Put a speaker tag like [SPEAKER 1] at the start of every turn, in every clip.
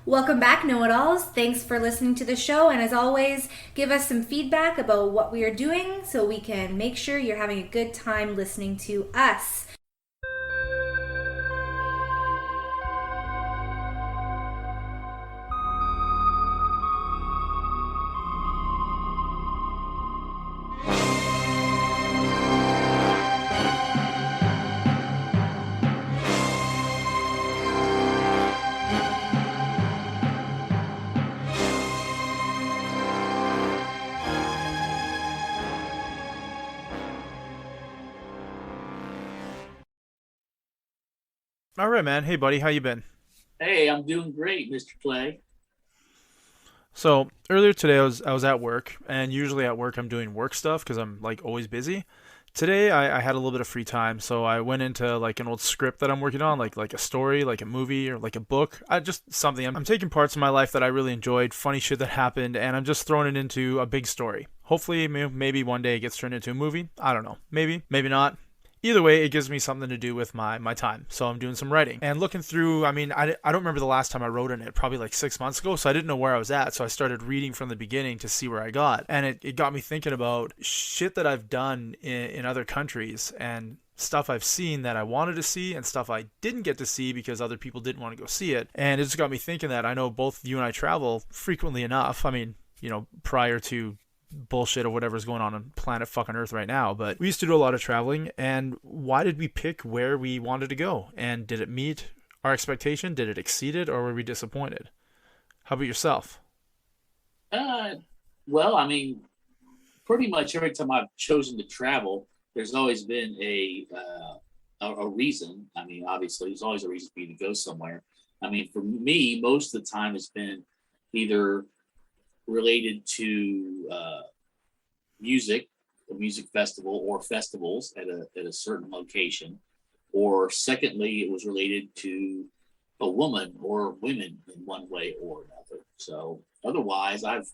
[SPEAKER 1] Welcome back, Know-It-Alls. Thanks for listening to the show, and as always, give us some feedback about what we are doing so we can make sure you're having a good time listening to us.
[SPEAKER 2] All right, man. Hey, buddy, how you been?
[SPEAKER 3] Hey, I'm doing great, Mr. Clay.
[SPEAKER 2] So earlier today, I was at work, and usually at work I'm doing work stuff because I'm like always busy. Today I had a little bit of free time, so I went into like an old script that I'm working on, like a story, like a movie, or like a book. Just something. I'm taking parts of my life that I really enjoyed, funny shit that happened, and I'm just throwing it into a big story. Hopefully, maybe one day it gets turned into a movie. I don't know. Maybe, maybe not. Either way, it gives me something to do with my time. So I'm doing some writing and looking through. I mean, I don't remember the last time I wrote in it, probably like 6 months ago. So I didn't know where I was at. So I started reading from the beginning to see where I got. And it got me thinking about shit that I've done in other countries and stuff I've seen that I wanted to see and stuff I didn't get to see because other people didn't want to go see it. And it just got me thinking that I know both you and I travel frequently enough. I mean, prior to bullshit of whatever's going on planet fucking Earth right now. But we used to do a lot of traveling, and why did we pick where we wanted to go? And did it meet our expectation? Did it exceed it, or were we disappointed? How about yourself?
[SPEAKER 3] Uh, well, I mean, pretty much every time I've chosen to travel, there's always been a reason. I mean, obviously, there's always a reason for you to go somewhere. I mean, for me, most of the time it's been either related to music, a music festival, or festivals at a certain location, or secondly, it was related to a woman or women in one way or another. So otherwise, I've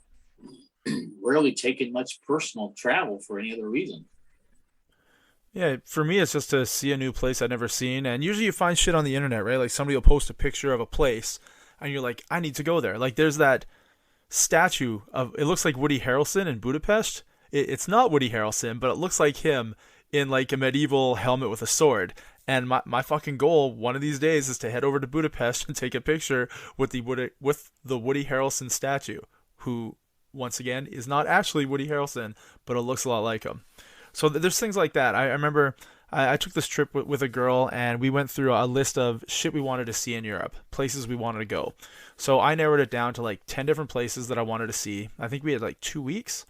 [SPEAKER 3] rarely taken much personal travel for any other reason.
[SPEAKER 2] Yeah, for me, it's just to see a new place I've never seen. And usually you find shit on the internet, right? Like somebody will post a picture of a place, and you're like, I need to go there. Like there's that statue of it looks like Woody Harrelson in Budapest. It's not Woody Harrelson, but it looks like him in like a medieval helmet with a sword. And my fucking goal one of these days is to head over to Budapest and take a picture with the Woody Harrelson statue, who once again is not actually Woody Harrelson, but it looks a lot like him. So there's things like that. I remember I took this trip with a girl, and we went through a list of shit we wanted to see in Europe, places we wanted to go. So I narrowed it down to like 10 different places that I wanted to see. I think we had like 2 weeks.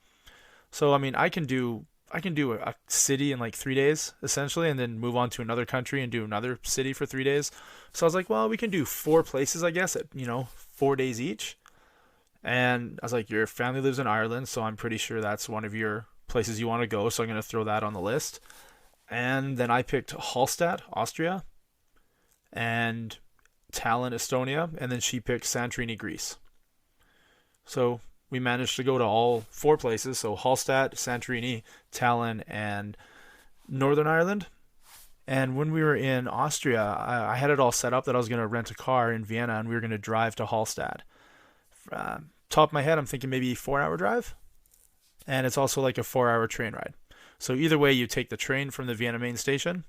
[SPEAKER 2] So I mean, I can do a city in like 3 days essentially, and then move on to another country and do another city for 3 days. So I was like, well, we can do four places, I guess, at 4 days each. And I was like, your family lives in Ireland, so I'm pretty sure that's one of your places you want to go. So I'm gonna throw that on the list. And then I picked Hallstatt, Austria, and Tallinn, Estonia, and then she picked Santorini, Greece. So we managed to go to all four places. So Hallstatt, Santorini, Tallinn, and Northern Ireland. And when we were in Austria, I had it all set up that I was going to rent a car in Vienna and we were going to drive to Hallstatt. Top of my head, I'm thinking maybe 4 hour drive. And it's also like a 4 hour train ride. So either way, you take the train from the Vienna main station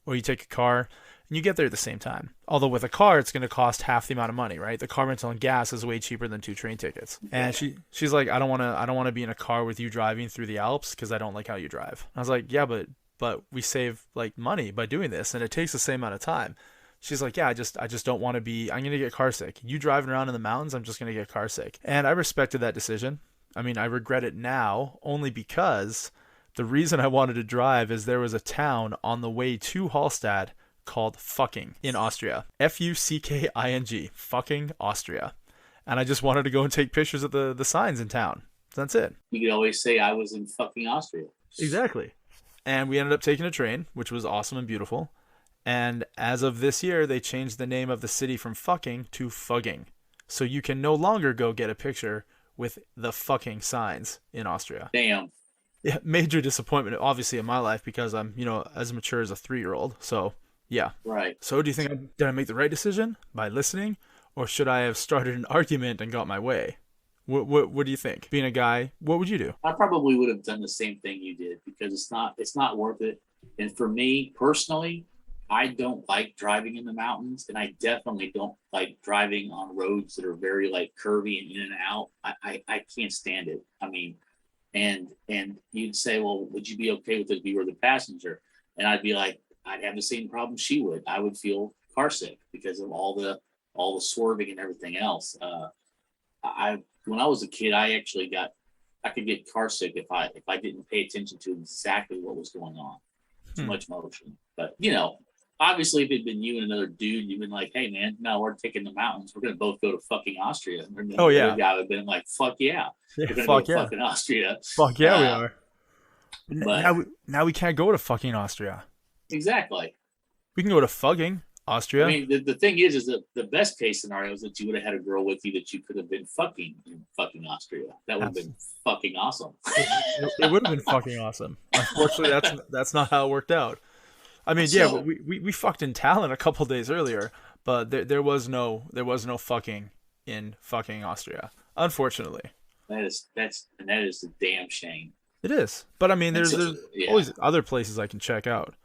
[SPEAKER 2] or you take a car and you get there at the same time. Although with a car, it's going to cost half the amount of money, right? The car rental and gas is way cheaper than two train tickets. And she's like, I don't want to be in a car with you driving through the Alps because I don't like how you drive. I was like, yeah, but we save like money by doing this, and it takes the same amount of time. She's like, yeah, I just don't want to be. I'm gonna get car sick. You driving around in the mountains, I'm just gonna get car sick. And I respected that decision. I mean, I regret it now only because the reason I wanted to drive is there was a town on the way to Hallstatt called Fucking in Austria. Fucking, Fucking Austria. And I just wanted to go and take pictures of the signs in town. That's it.
[SPEAKER 3] You could always say I was in fucking Austria.
[SPEAKER 2] Exactly. And we ended up taking a train, which was awesome and beautiful. And as of this year, they changed the name of the city from fucking to fugging. So you can no longer go get a picture with the fucking signs in Austria.
[SPEAKER 3] Damn.
[SPEAKER 2] Yeah, major disappointment, obviously, in my life because I'm, as mature as a 3-year old. So, yeah.
[SPEAKER 3] Right.
[SPEAKER 2] So, do you think did I make the right decision by listening, or should I have started an argument and got my way? What do you think? Being a guy, what would you do?
[SPEAKER 3] I probably would have done the same thing you did because it's not worth it. And for me personally, I don't like driving in the mountains, and I definitely don't like driving on roads that are very like curvy and in and out. I can't stand it. I mean, and you'd say, well, would you be okay with it if you were the passenger? And I'd be like, I'd have the same problem she would. I would feel car sick because of all the swerving and everything else. I when I was a kid, I could get car sick if I didn't pay attention to exactly what was going on. Too much motion. But obviously, if it'd been you and another dude, you'd been like, "Hey, man, no, we're taking the mountains. We're gonna both go to fucking Austria." And then
[SPEAKER 2] Oh, yeah.
[SPEAKER 3] the other guy would have been like, "Fuck yeah,
[SPEAKER 2] Yeah,
[SPEAKER 3] we're gonna
[SPEAKER 2] fuck
[SPEAKER 3] go to
[SPEAKER 2] yeah.
[SPEAKER 3] fucking Austria."
[SPEAKER 2] Fuck yeah, we are.
[SPEAKER 3] But
[SPEAKER 2] Now we can't go to fucking Austria.
[SPEAKER 3] exactly.
[SPEAKER 2] We can go to fucking Austria.
[SPEAKER 3] I mean, the thing is that the best case scenario is that you would have had a girl with you that you could have been fucking in fucking Austria. That would have been fucking awesome.
[SPEAKER 2] It would have been fucking awesome. Unfortunately, that's not how it worked out. I mean, yeah,
[SPEAKER 3] So-
[SPEAKER 2] we fucked in Tallinn a couple days earlier, but there was no fucking in fucking Austria. Unfortunately,
[SPEAKER 3] that is a damn shame.
[SPEAKER 2] it is. But I mean, there's
[SPEAKER 3] Yeah.
[SPEAKER 2] always other places I can check out.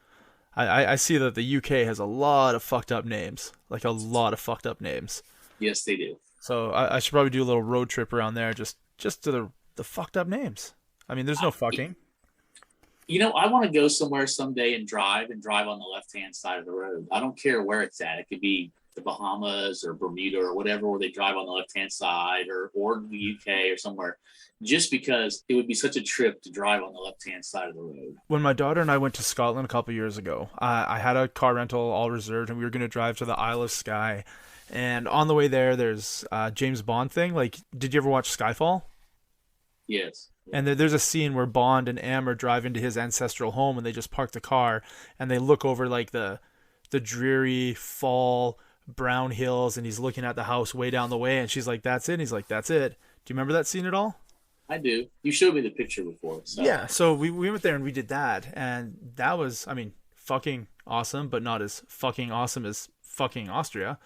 [SPEAKER 2] I see that the UK has a lot of fucked up names, like a lot of fucked up names.
[SPEAKER 3] Yes, they do.
[SPEAKER 2] So I should probably do a little road trip around there, just to the fucked up names. I mean, there's no fucking.
[SPEAKER 3] I want to go somewhere someday and drive on the left-hand side of the road. I don't care where it's at. It could be the Bahamas or Bermuda or whatever, where they drive on the left-hand side, or the UK or somewhere, just because it would be such a trip to drive on the left-hand side of the road.
[SPEAKER 2] When my daughter and I went to Scotland a couple years ago, I had a car rental all reserved, and we were going to drive to the Isle of Skye. And on the way there, there's James Bond thing. Like, did you ever watch Skyfall?
[SPEAKER 3] Yes.
[SPEAKER 2] And there's a scene where Bond and Am are driving to his ancestral home, and they just park the car, and they look over like the dreary fall brown hills, and he's looking at the house way down the way, and she's like, "That's it." And he's like, "That's it." Do you remember that scene at all?
[SPEAKER 3] I do. You showed me the picture before. So.
[SPEAKER 2] Yeah. So we went there and we did that, and that was, I mean, fucking awesome, but not as fucking awesome as fucking Austria.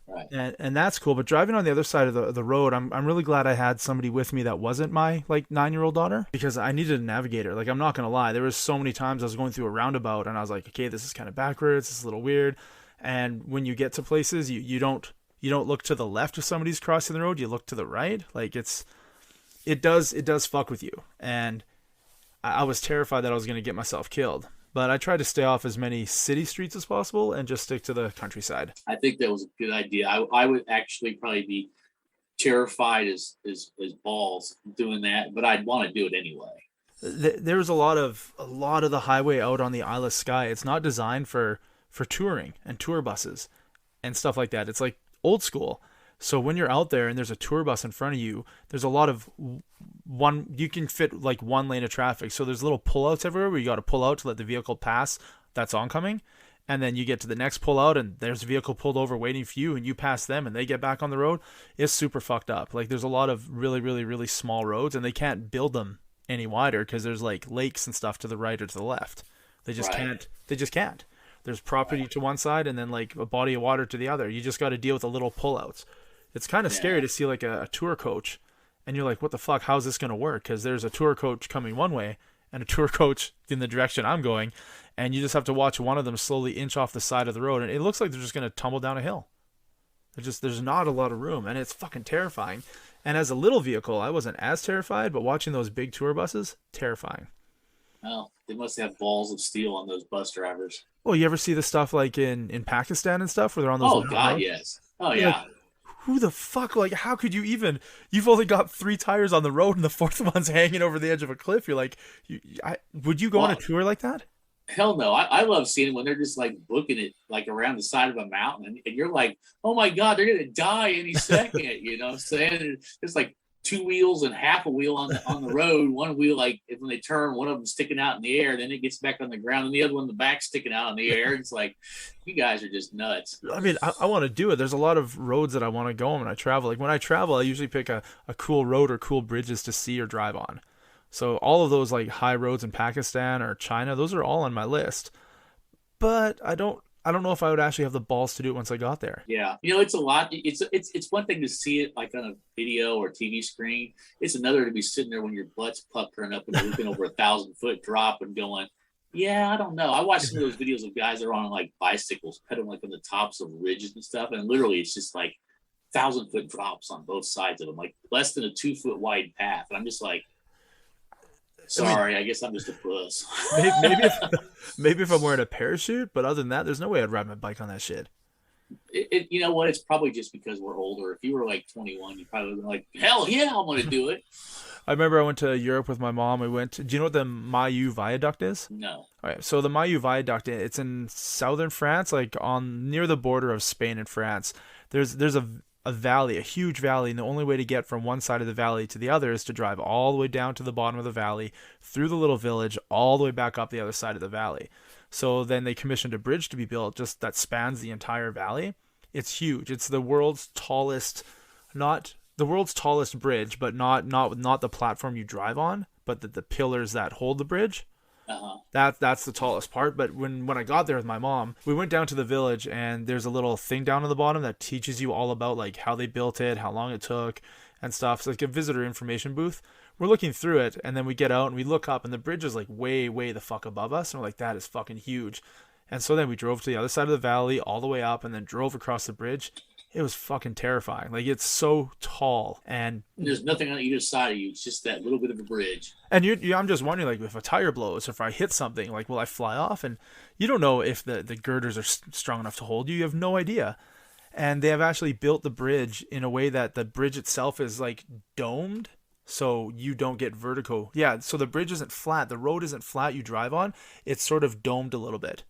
[SPEAKER 3] Right.
[SPEAKER 2] And that's cool. But driving on the other side of the road, I'm really glad I had somebody with me that wasn't my like 9-year-old daughter, because I needed a navigator. Like, I'm not gonna lie, there was so many times I was going through a roundabout and I was like, okay, this is kind of backwards, this is a little weird. And when you get to places, you don't look to the left if somebody's crossing the road, you look to the right. Like, it does fuck with you. And I was terrified that I was gonna get myself killed. But I tried to stay off as many city streets as possible and just stick to the countryside.
[SPEAKER 3] I think that was a good idea. I would actually probably be terrified as balls doing that, but I'd want to do it anyway.
[SPEAKER 2] There's a lot of the highway out on the Isle of Skye. It's not designed for touring and tour buses and stuff like that. It's like old school. So when you're out there and there's a tour bus in front of you, there's a lot of you can fit like one lane of traffic. So there's little pullouts everywhere where you got to pull out to let the vehicle pass that's oncoming. And then you get to the next pullout and there's a vehicle pulled over waiting for you, and you pass them and they get back on the road. It's super fucked up. Like, there's a lot of really, really, really small roads, and they can't build them any wider because there's like lakes and stuff to the right or to the left. They just can't. They just can't. There's property to one side and then like a body of water to the other. You just got to deal with the little pullouts. It's kind of scary to see like a tour coach, and you're like, what the fuck? How's this going to work? Because there's a tour coach coming one way and a tour coach in the direction I'm going, and you just have to watch one of them slowly inch off the side of the road, and it looks like they're just going to tumble down a hill. There's not a lot of room, and it's fucking terrifying. And as a little vehicle, I wasn't as terrified, but watching those big tour buses, terrifying.
[SPEAKER 3] Well, they must have balls of steel on those bus drivers.
[SPEAKER 2] Well, you ever see the stuff like in Pakistan and stuff where they're on those?
[SPEAKER 3] Oh God, roads? Yes. Oh
[SPEAKER 2] You're
[SPEAKER 3] yeah.
[SPEAKER 2] like, who the fuck? Like, how could you even? You've only got 3 tires on the road, and the 4th one's hanging over the edge of a cliff. You're like, would you go on a tour like that?
[SPEAKER 3] Hell no. I love seeing when they're just like booking it like around the side of a mountain, and you're like, oh my God, they're gonna die any second. You know what I'm saying? It's like 2 wheels and half a wheel on the road. One wheel, like when they turn, one of them sticking out in the air, then it gets back on the ground, and the other one in the back sticking out in the air. It's like, you guys are just nuts.
[SPEAKER 2] I mean, I want to do it. There's a lot of roads that I want to go on when I travel. Like, when I travel, I usually pick a cool road or cool bridges to see or drive on. So all of those like high roads in Pakistan or China, those are all on my list. But I don't I don't know if I would actually have the balls to do it once I got there.
[SPEAKER 3] Yeah, it's a lot. It's one thing to see it like on a video or TV screen. It's another to be sitting there when your butt's puckering up and you're looking over 1,000-foot drop and going, yeah, I don't know. I watched some of those videos of guys that are on like bicycles pedaling like on the tops of ridges and stuff, and literally it's just like 1,000-foot drops on both sides of them, like less than a 2-foot wide path. And I'm just like, sorry, I guess I'm just a puss.
[SPEAKER 2] maybe if I'm wearing a parachute, but other than that, there's no way I'd ride my bike on that shit.
[SPEAKER 3] You know what? It's probably just because we're older. If you were like 21, you probably would have been like, hell yeah, I'm going to do it.
[SPEAKER 2] I remember I went to Europe with my mom. Do you know what the Mailloux Viaduct is?
[SPEAKER 3] No.
[SPEAKER 2] All right, so the Mailloux Viaduct, it's in southern France, like on near the border of Spain and France. There's a valley, a huge valley, and the only way to get from one side of the valley to the other is to drive all the way down to the bottom of the valley, through the little village, all the way back up the other side of the valley. So then they commissioned a bridge to be built just that spans the entire valley. It's huge. It's the world's tallest, not the world's tallest bridge, but not the platform you drive on, but the pillars that hold the bridge.
[SPEAKER 3] Uh-huh.
[SPEAKER 2] That's the tallest part. But when I got there with my mom, we went down to the village, and there's a little thing down at the bottom that teaches you all about like how they built it, how long it took, and stuff. It's like a visitor information booth. We're looking through it, and then we get out and we look up, and the bridge is like way the fuck above us, and we're like, that is fucking huge. And so then we drove to the other side of the valley all the way up, and then drove across the bridge. It was fucking terrifying. Like, it's so tall, and
[SPEAKER 3] there's nothing on either side of you. It's just that little bit of a bridge.
[SPEAKER 2] And I'm just wondering, like, if a tire blows, or if I hit something, like, will I fly off? And you don't know if the girders are strong enough to hold you. You have no idea. And they have actually built the bridge in a way that the bridge itself is like domed, so you don't get vertigo. Yeah, so the bridge isn't flat. The road isn't flat you drive on. It's sort of domed a little bit.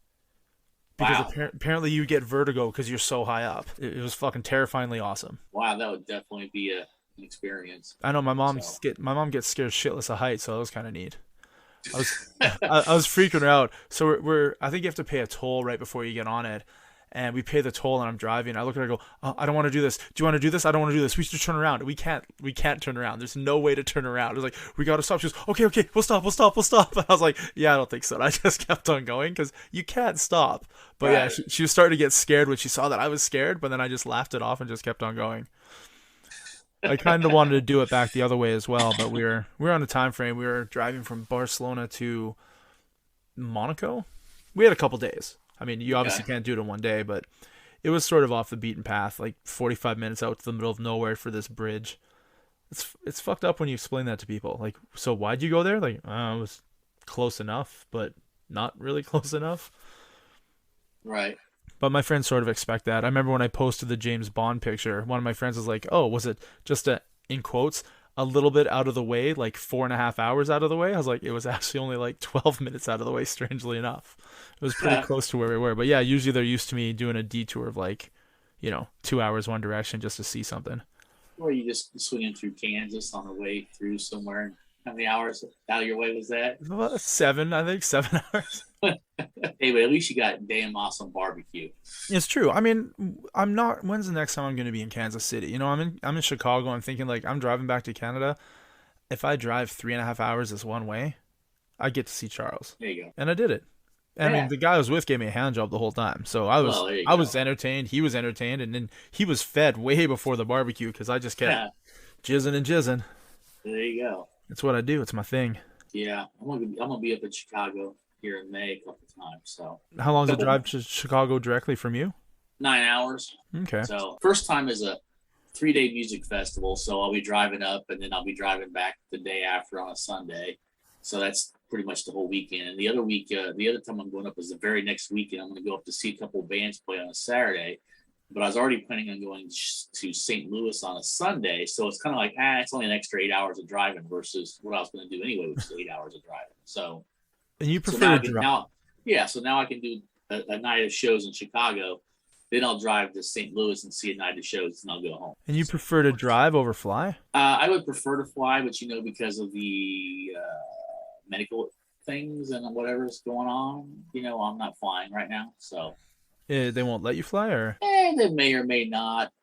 [SPEAKER 2] Because apparently you get vertigo because you're so high up. It was fucking terrifyingly awesome.
[SPEAKER 3] Wow, that would definitely be an experience.
[SPEAKER 2] I know my mom gets scared shitless of heights, so that was kind of neat. I was freaking her out. So I think you have to pay a toll right before you get on it. And we pay the toll, and I'm driving. I look at her and go, oh, I don't want to do this. Do you want to do this? I don't want to do this. We should turn around. We can't turn around. There's no way to turn around. I was like, we got to stop. She goes, okay, we'll stop. And I was like, yeah, I don't think so. And I just kept on going because you can't stop. But right. Yeah, she was starting to get scared when she saw that I was scared, but then I just laughed it off and just kept on going. I kind of wanted to do it back the other way as well, but we were on a time frame. We were driving from Barcelona to Monaco. We had a couple days. I mean, you obviously can't do it in one day, but it was sort of off the beaten path, like 45 minutes out to the middle of nowhere for this bridge. It's fucked up when you explain that to people. Like, so why'd you go there? Like, it was close enough, but not really close enough.
[SPEAKER 3] Right.
[SPEAKER 2] But my friends sort of expect that. I remember when I posted the James Bond picture, one of my friends was like, oh, was it just in quotes, a little bit out of the way, like 4.5 hours out of the way? I was like, it was actually only like 12 minutes out of the way, strangely enough. It was pretty close to where we were. But yeah, usually they're used to me doing a detour of like, 2 hours one direction just to see something.
[SPEAKER 3] Or you just swinging through Kansas on the way through somewhere. How many hours out of your way was that?
[SPEAKER 2] Well, 7 hours.
[SPEAKER 3] Hey, but at least you got damn awesome barbecue.
[SPEAKER 2] It's true. I mean, when's the next time I'm going to be in Kansas City? I'm in Chicago. I'm thinking like I'm driving back to Canada. If I drive 3.5 hours this one way, I get to see Charles.
[SPEAKER 3] There you go.
[SPEAKER 2] And I did it. I mean, the guy I was with gave me a hand job the whole time. So I was entertained. He was entertained. And then he was fed way before the barbecue because I just kept jizzing and jizzing.
[SPEAKER 3] There you go.
[SPEAKER 2] It's what I do. It's my thing.
[SPEAKER 3] Yeah. I'm gonna be up in Chicago here in May a couple times. So
[SPEAKER 2] how long is the drive to Chicago directly from you?
[SPEAKER 3] 9 hours.
[SPEAKER 2] Okay.
[SPEAKER 3] So first time is a 3-day music festival. So I'll be driving up and then I'll be driving back the day after on a Sunday. So that's pretty much the whole weekend. And the other week, the other time I'm going up is the very next weekend. I'm going to go up to see a couple of bands play on a Saturday. But I was already planning on going to St. Louis on a Sunday. So it's kind of like, it's only an extra 8 hours of driving versus what I was going to do anyway, which is 8 hours of driving. So,
[SPEAKER 2] and you prefer
[SPEAKER 3] to drive? So now I can do a night of shows in Chicago. Then I'll drive to St. Louis and see a night of shows, and I'll go home.
[SPEAKER 2] And you prefer to drive over fly?
[SPEAKER 3] I would prefer to fly, but because of the medical things and whatever's going on, I'm not flying right now. So
[SPEAKER 2] they won't let you fly, or
[SPEAKER 3] they may or may not.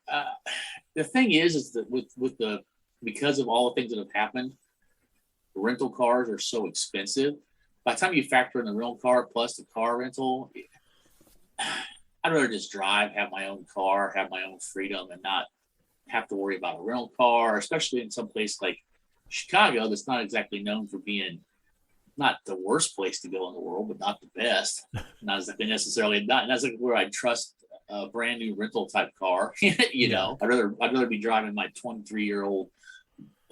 [SPEAKER 3] The thing is that because of all the things that have happened, rental cars are so expensive. By the time you factor in the rental car plus the car rental, I'd rather just drive, have my own car, have my own freedom, and not have to worry about a rental car, especially in some place like Chicago that's not exactly known for being not the worst place to go in the world, but not the best. Not exactly necessarily not necessarily where I'd trust a brand new rental type car. I'd rather be driving my 23-year-old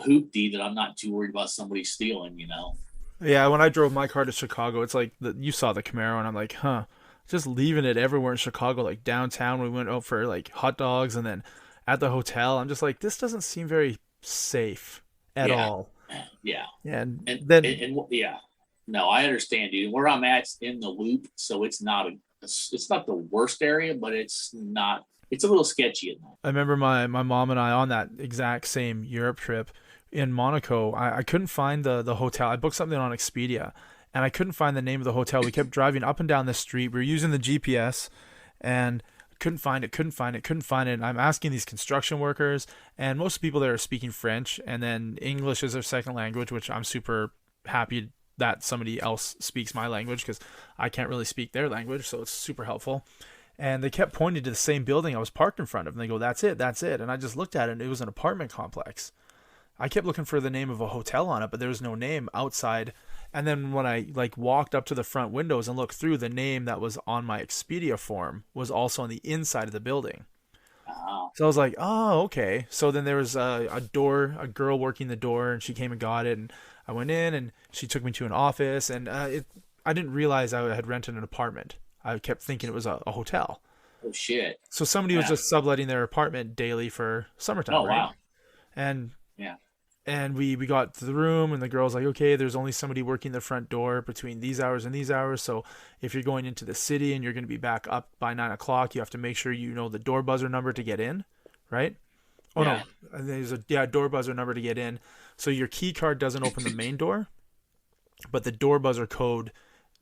[SPEAKER 3] hoopty that I'm not too worried about somebody stealing.
[SPEAKER 2] Yeah, when I drove my car to Chicago, it's like you saw the Camaro, and I'm like, huh, just leaving it everywhere in Chicago, like downtown. We went out for like hot dogs, and then at the hotel, I'm just like, this doesn't seem very safe at all.
[SPEAKER 3] Yeah.
[SPEAKER 2] Yeah, and
[SPEAKER 3] And,
[SPEAKER 2] then
[SPEAKER 3] yeah. No, I understand, dude. Where I'm at's in the loop, so it's not the worst area, but it's a little sketchy at night.
[SPEAKER 2] I remember my mom and I on that exact same Europe trip in Monaco. I couldn't find the hotel. I booked something on Expedia, and I couldn't find the name of the hotel. We kept driving up and down the street. We were using the GPS, and couldn't find it. And I'm asking these construction workers, and most people there are speaking French, and then English is their second language, which I'm super happy that somebody else speaks my language because I can't really speak their language, so it's super helpful. And they kept pointing to the same building I was parked in front of, and they go, that's it. And I just looked at it, and it was an apartment complex. I kept looking for the name of a hotel on it, but there was no name outside. And then when I like walked up to the front windows and looked through, the name that was on my Expedia form was also on the inside of the building. So I was like, oh, okay. So then there was a girl working the door, and she came and got it, and I went in, and she took me to an office, and I didn't realize I had rented an apartment. I kept thinking it was a hotel.
[SPEAKER 3] Oh shit!
[SPEAKER 2] So somebody was just subletting their apartment daily for summertime.
[SPEAKER 3] Oh
[SPEAKER 2] right?
[SPEAKER 3] wow!
[SPEAKER 2] And
[SPEAKER 3] yeah.
[SPEAKER 2] And we got to the room, and the girl's like, okay, there's only somebody working the front door between these hours and these hours. So if you're going into the city and you're going to be back up by 9 o'clock, you have to make sure you know the door buzzer number to get in, right? Oh, yeah. No. There's a door buzzer number to get in. So your key card doesn't open the main door, but the door buzzer code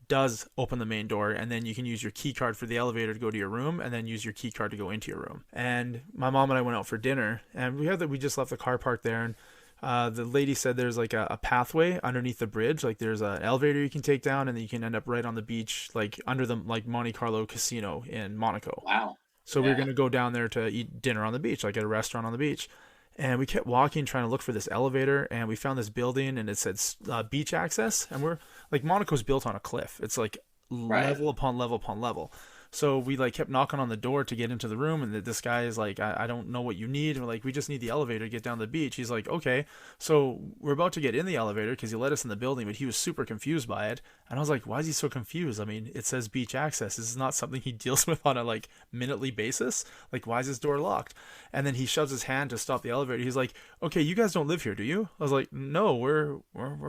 [SPEAKER 2] does open the main door, and then you can use your key card for the elevator to go to your room, and then use your key card to go into your room. And my mom and I went out for dinner, and we just left the car parked there, and the lady said there's like a pathway underneath the bridge. Like there's an elevator you can take down, and then you can end up right on the beach, like under the like Monte Carlo casino in Monaco.
[SPEAKER 3] Wow.
[SPEAKER 2] So we're going to go down there to eat dinner on the beach, like at a restaurant on the beach. And we kept walking, trying to look for this elevator, and we found this building, and it said beach access. And we're like, Monaco's built on a cliff. It's like level upon level upon level. So we like kept knocking on the door to get into the room, and this guy is like, I don't know what you need. And we're like, we just need the elevator to get down to the beach. He's like, okay. So we're about to get in the elevator because he let us in the building, but he was super confused by it. And I was like, why is he so confused? I mean, it says beach access. This is not something he deals with on a like minutely basis. Like, why is this door locked? And then he shoves his hand to stop the elevator. He's like, okay, you guys don't live here, do you? I was like, no, we're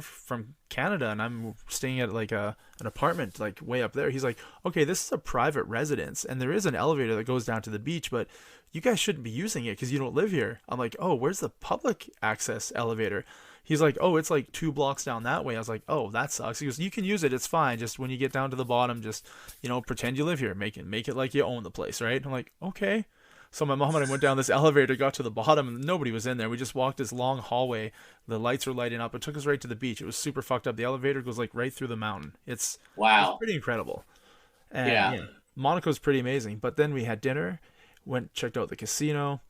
[SPEAKER 2] from Canada, and I'm staying at like an apartment like way up there. He's like, okay, this is a private residence, and there is an elevator that goes down to the beach, but you guys shouldn't be using it because you don't live here. I'm like, oh, where's the public access elevator? He's like, oh, it's like 2 blocks down that way. I was like, oh, that sucks. He goes, you can use it, it's fine. Just when you get down to the bottom, just, pretend you live here. Make it like you own the place, right? I'm like, okay. So my mom and I went down this elevator, got to the bottom, and nobody was in there. We just walked this long hallway. The lights were lighting up. It took us right to the beach. It was super fucked up. The elevator goes like right through the mountain. It's pretty incredible. And, Monaco's pretty amazing. But then we had dinner, checked out the casino,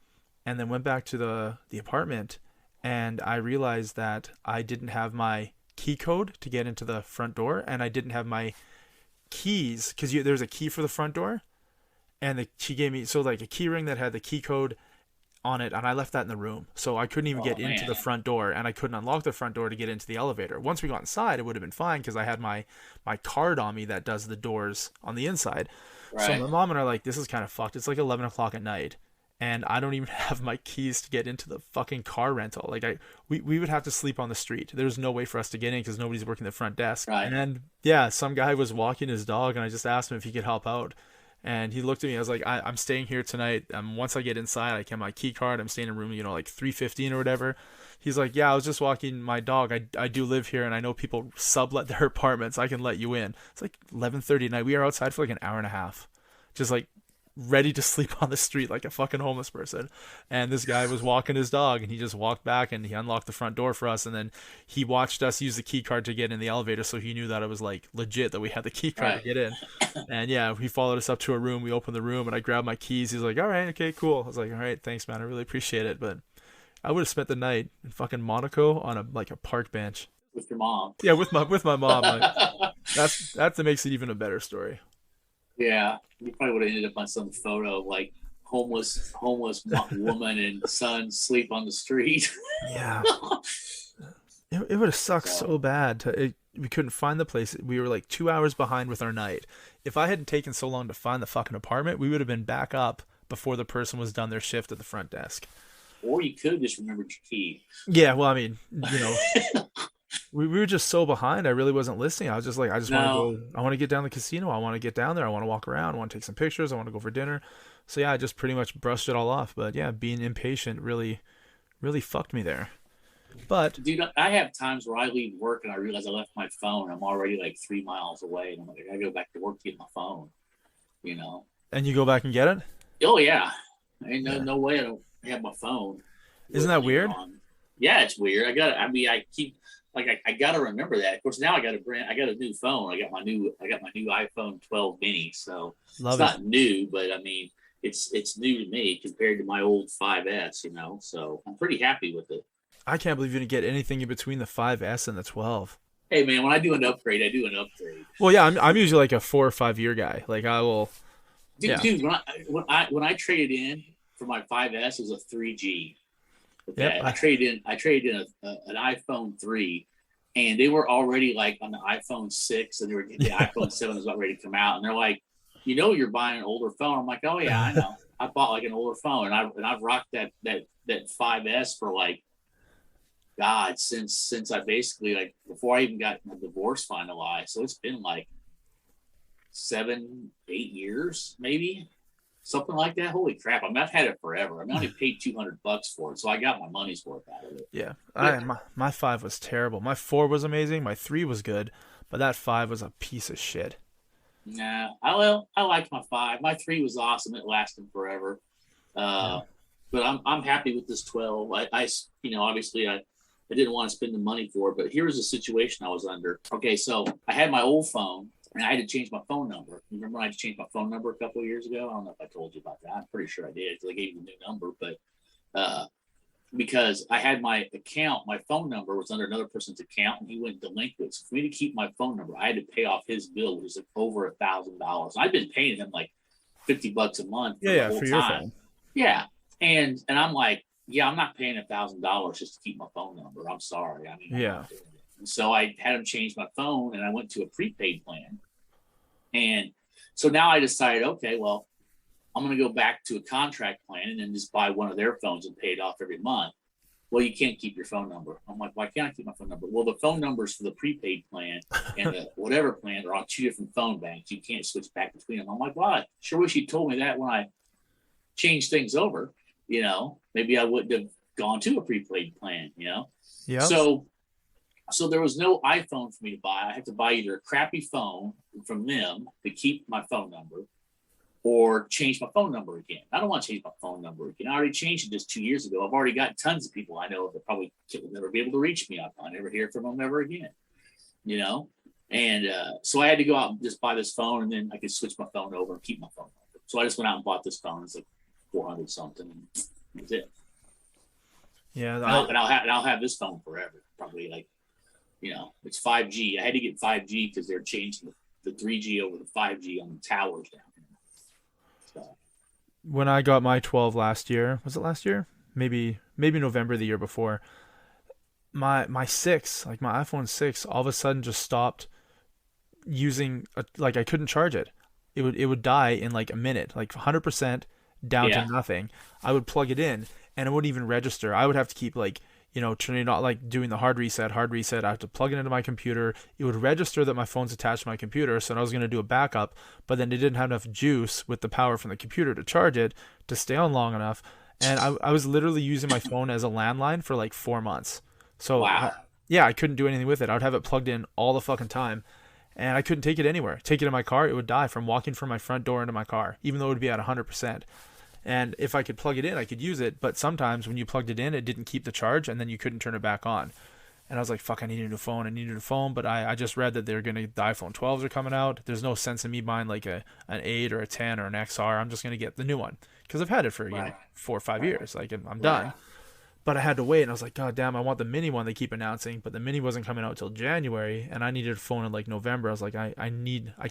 [SPEAKER 2] and then went back to the apartment. And I realized that I didn't have my key code to get into the front door, and I didn't have my keys because there's a key for the front door. And she gave me a key ring that had the key code on it, and I left that in the room. So I couldn't even get into the front door, and I couldn't unlock the front door to get into the elevator. Once we got inside, it would have been fine because I had my card on me that does the doors on the inside. Right. So my mom and I are like, this is kind of fucked. It's like 11 o'clock at night, and I don't even have my keys to get into the fucking car rental. Like we would have to sleep on the street. There's no way for us to get in because nobody's working the front desk. Right. And some guy was walking his dog, and I just asked him if he could help out. And he looked at me. I was like, I'm staying here tonight. Once I get inside, I get my key card. I'm staying in room, like 315 or whatever. He's like, yeah, I was just walking my dog. I do live here, and I know people sublet their apartments. I can let you in. It's like 11:30 at night. We are outside for like an hour and a half, just like ready to sleep on the street like a fucking homeless person. And this guy was walking his dog, and he just walked back and he unlocked the front door for us. And then he watched us use the key card to get in the elevator, so he knew that it was like legit that we had the key card to get in. And yeah, he followed us up to a room. We opened the room, and I grabbed my keys. He's like, "All right, okay, cool." I was like, "All right, thanks, man. I really appreciate it." But I would have spent the night in fucking Monaco on a park bench
[SPEAKER 3] with your mom.
[SPEAKER 2] Yeah, with my mom. Like, that makes it even a better story.
[SPEAKER 3] Yeah, you probably would have ended up on some photo of like homeless woman and son sleep on the street.
[SPEAKER 2] Yeah, it would have sucked so bad. We couldn't find the place. We were like 2 hours behind with our night. If I hadn't taken so long to find the fucking apartment, we would have been back up before the person was done their shift at the front desk.
[SPEAKER 3] Or you could have just remembered your key.
[SPEAKER 2] Yeah, well, I mean, we were just so behind. I really wasn't listening. I was just like, I just want to go. I want to get down to the casino. I want to get down there. I want to walk around. I want to take some pictures. I want to go for dinner. So yeah, I just pretty much brushed it all off. But yeah, being impatient really, really fucked me there. But
[SPEAKER 3] dude, I have times where I leave work and I realize I left my phone. I'm already like 3 miles away, and I'm like, I gotta go back to work to get my phone.
[SPEAKER 2] And you go back and get it?
[SPEAKER 3] Oh yeah, ain't no way I don't have my phone.
[SPEAKER 2] Isn't that weird?
[SPEAKER 3] Yeah, it's weird. I keep like I gotta remember that. Of course, now I got a new phone. I got my new iPhone 12 mini. So it's not new, but I mean it's new to me compared to my old 5S. So I'm pretty happy with it.
[SPEAKER 2] I can't believe you didn't get anything in between the 5S and the 12.
[SPEAKER 3] Hey man, when I do an upgrade, I do an upgrade.
[SPEAKER 2] Well, yeah, I'm usually like a 4 or 5 year guy. Like I will.
[SPEAKER 3] Dude, when I traded in for my 5S, it was a 3G. Okay, yep. I traded in an iPhone 3, and they were already like on the iPhone 6, and the iPhone 7 was about ready to come out, and they're like, you're buying an older phone. I'm like, oh yeah, I know. I bought like an older phone, and I've rocked that 5S for like, God, since I basically like before I even got my divorce finalized. So it's been like 7-8 years, maybe something like that. Holy crap! I've had it forever. I only paid $200 for it, so I got my money's worth out of it.
[SPEAKER 2] Yeah, my 5 was terrible. My 4 was amazing. My 3 was good, but that 5 was a piece of shit.
[SPEAKER 3] Nah, I liked my 5. My 3 was awesome. It lasted forever. But I'm happy with this 12. I obviously I didn't want to spend the money for it, but here was the situation I was under. Okay, so I had my old phone, and I had to change my phone number. Remember when I had to change my phone number a couple of years ago? I don't know if I told you about that. I'm pretty sure I did because I gave you a new number. But because I had my account, my phone number was under another person's account, and he went delinquent. So for me to keep my phone number, I had to pay off his bill, which was like over $1,000. I've been paying him like $50 a month for the whole time. Your phone. Yeah, and I'm like, yeah, I'm not paying $1,000 just to keep my phone number. I'm sorry. I mean, yeah. And so I had him change my phone, and I went to a prepaid plan. And so now I decided, okay, well, I'm going to go back to a contract plan and then just buy one of their phones and pay it off every month. Well, you can't keep your phone number. I'm like, why can't I keep my phone number? Well, the phone numbers for the prepaid plan and the whatever plan are on 2 different phone banks. You can't switch back between them. I'm like, well, I sure wish you told me that when I changed things over. Maybe I wouldn't have gone to a prepaid plan, Yeah. So there was no iPhone for me to buy. I had to buy either a crappy phone from them to keep my phone number or change my phone number again. I don't want to change my phone number again. I already changed it just 2 years ago. I've already got tons of people I know that probably will never be able to reach me. I'll never hear from them ever again, And so I had to go out and just buy this phone, and then I could switch my phone over and keep my phone number. So I just went out and bought this phone. It's like 400 something, and that's it.
[SPEAKER 2] Yeah,
[SPEAKER 3] I'll have this phone forever. Probably like, it's 5G. I had to get 5G because they're changing the 3G over to 5G on the towers down here. So.
[SPEAKER 2] When I got my 12 last year, was it last year? Maybe November the year before. My 6, like my iPhone 6, all of a sudden just stopped using. Like I couldn't charge it. It would die in like a minute, like 100% down to nothing. I would plug it in, and it wouldn't even register. I would have to keep turning it on, like doing the hard reset. I have to plug it into my computer. It would register that my phone's attached to my computer. So I was going to do a backup, but then it didn't have enough juice with the power from the computer to charge it to stay on long enough. And I was literally using my phone as a landline for like 4 months. So
[SPEAKER 3] wow.
[SPEAKER 2] I couldn't do anything with it. I would have it plugged in all the fucking time. and I couldn't take it anywhere. Take it in my car, it would die from walking from my front door into my car, even though it would be at 100%. And if I could plug it in, I could use it. But sometimes when you plugged it in, it didn't keep the charge, and then you couldn't turn it back on. And I was like, fuck, I need a new phone. I need a new phone. But I just read that the iPhone 12s are coming out. There's no sense in me buying like an 8 or a 10 or an XR. I'm just going to get the new one because I've had it for 4 or 5 years. Like, I'm done. But I had to wait, and I was like, God damn, I want the mini one they keep announcing. But the mini wasn't coming out till January, and I needed a phone in like November. I was like, I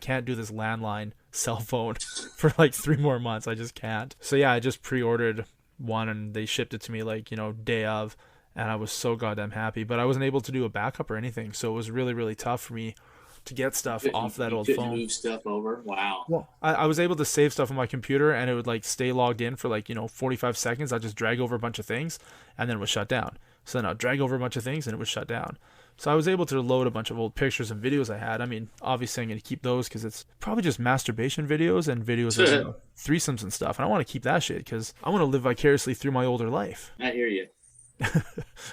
[SPEAKER 2] can't do this landline cell phone for like 3 more months. I just can't. So yeah, I just pre-ordered one, and they shipped it to me like, day of. And I was so goddamn happy, but I wasn't able to do a backup or anything, so it was really, really tough for me to get stuff off that old phone.
[SPEAKER 3] Move stuff over. Wow.
[SPEAKER 2] Well, I was able to save stuff on my computer, and it would like stay logged in for like 45 seconds. I'd just drag over a bunch of things, and then it would shut down. So then I'd drag over a bunch of things, and it would shut down. So I was able to load a bunch of old pictures and videos I had. I mean, obviously I'm going to keep those because it's probably just masturbation videos and videos of threesomes and stuff, and I want to keep that shit because I want to live vicariously through my older life.
[SPEAKER 3] I hear you.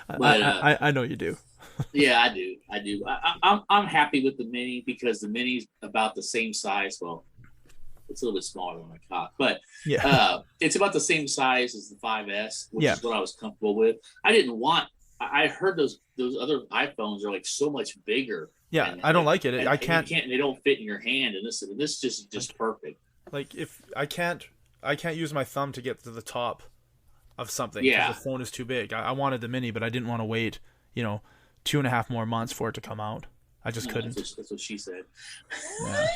[SPEAKER 2] But, I know you do.
[SPEAKER 3] Yeah, I do. I'm happy with the mini because the mini's about the same size. Well, it's a little bit smaller than my cock, but it's about the same size as the 5S, which is what I was comfortable with. I heard those other iPhones are like so much bigger.
[SPEAKER 2] Yeah, I don't like it.
[SPEAKER 3] They don't fit in your hand, and this just perfect.
[SPEAKER 2] Like if I can't use my thumb to get to the top of something
[SPEAKER 3] because
[SPEAKER 2] the phone is too big. I wanted the mini, but I didn't want to wait 2.5 more months for it to come out. I just couldn't.
[SPEAKER 3] That's what she said.
[SPEAKER 2] Yeah.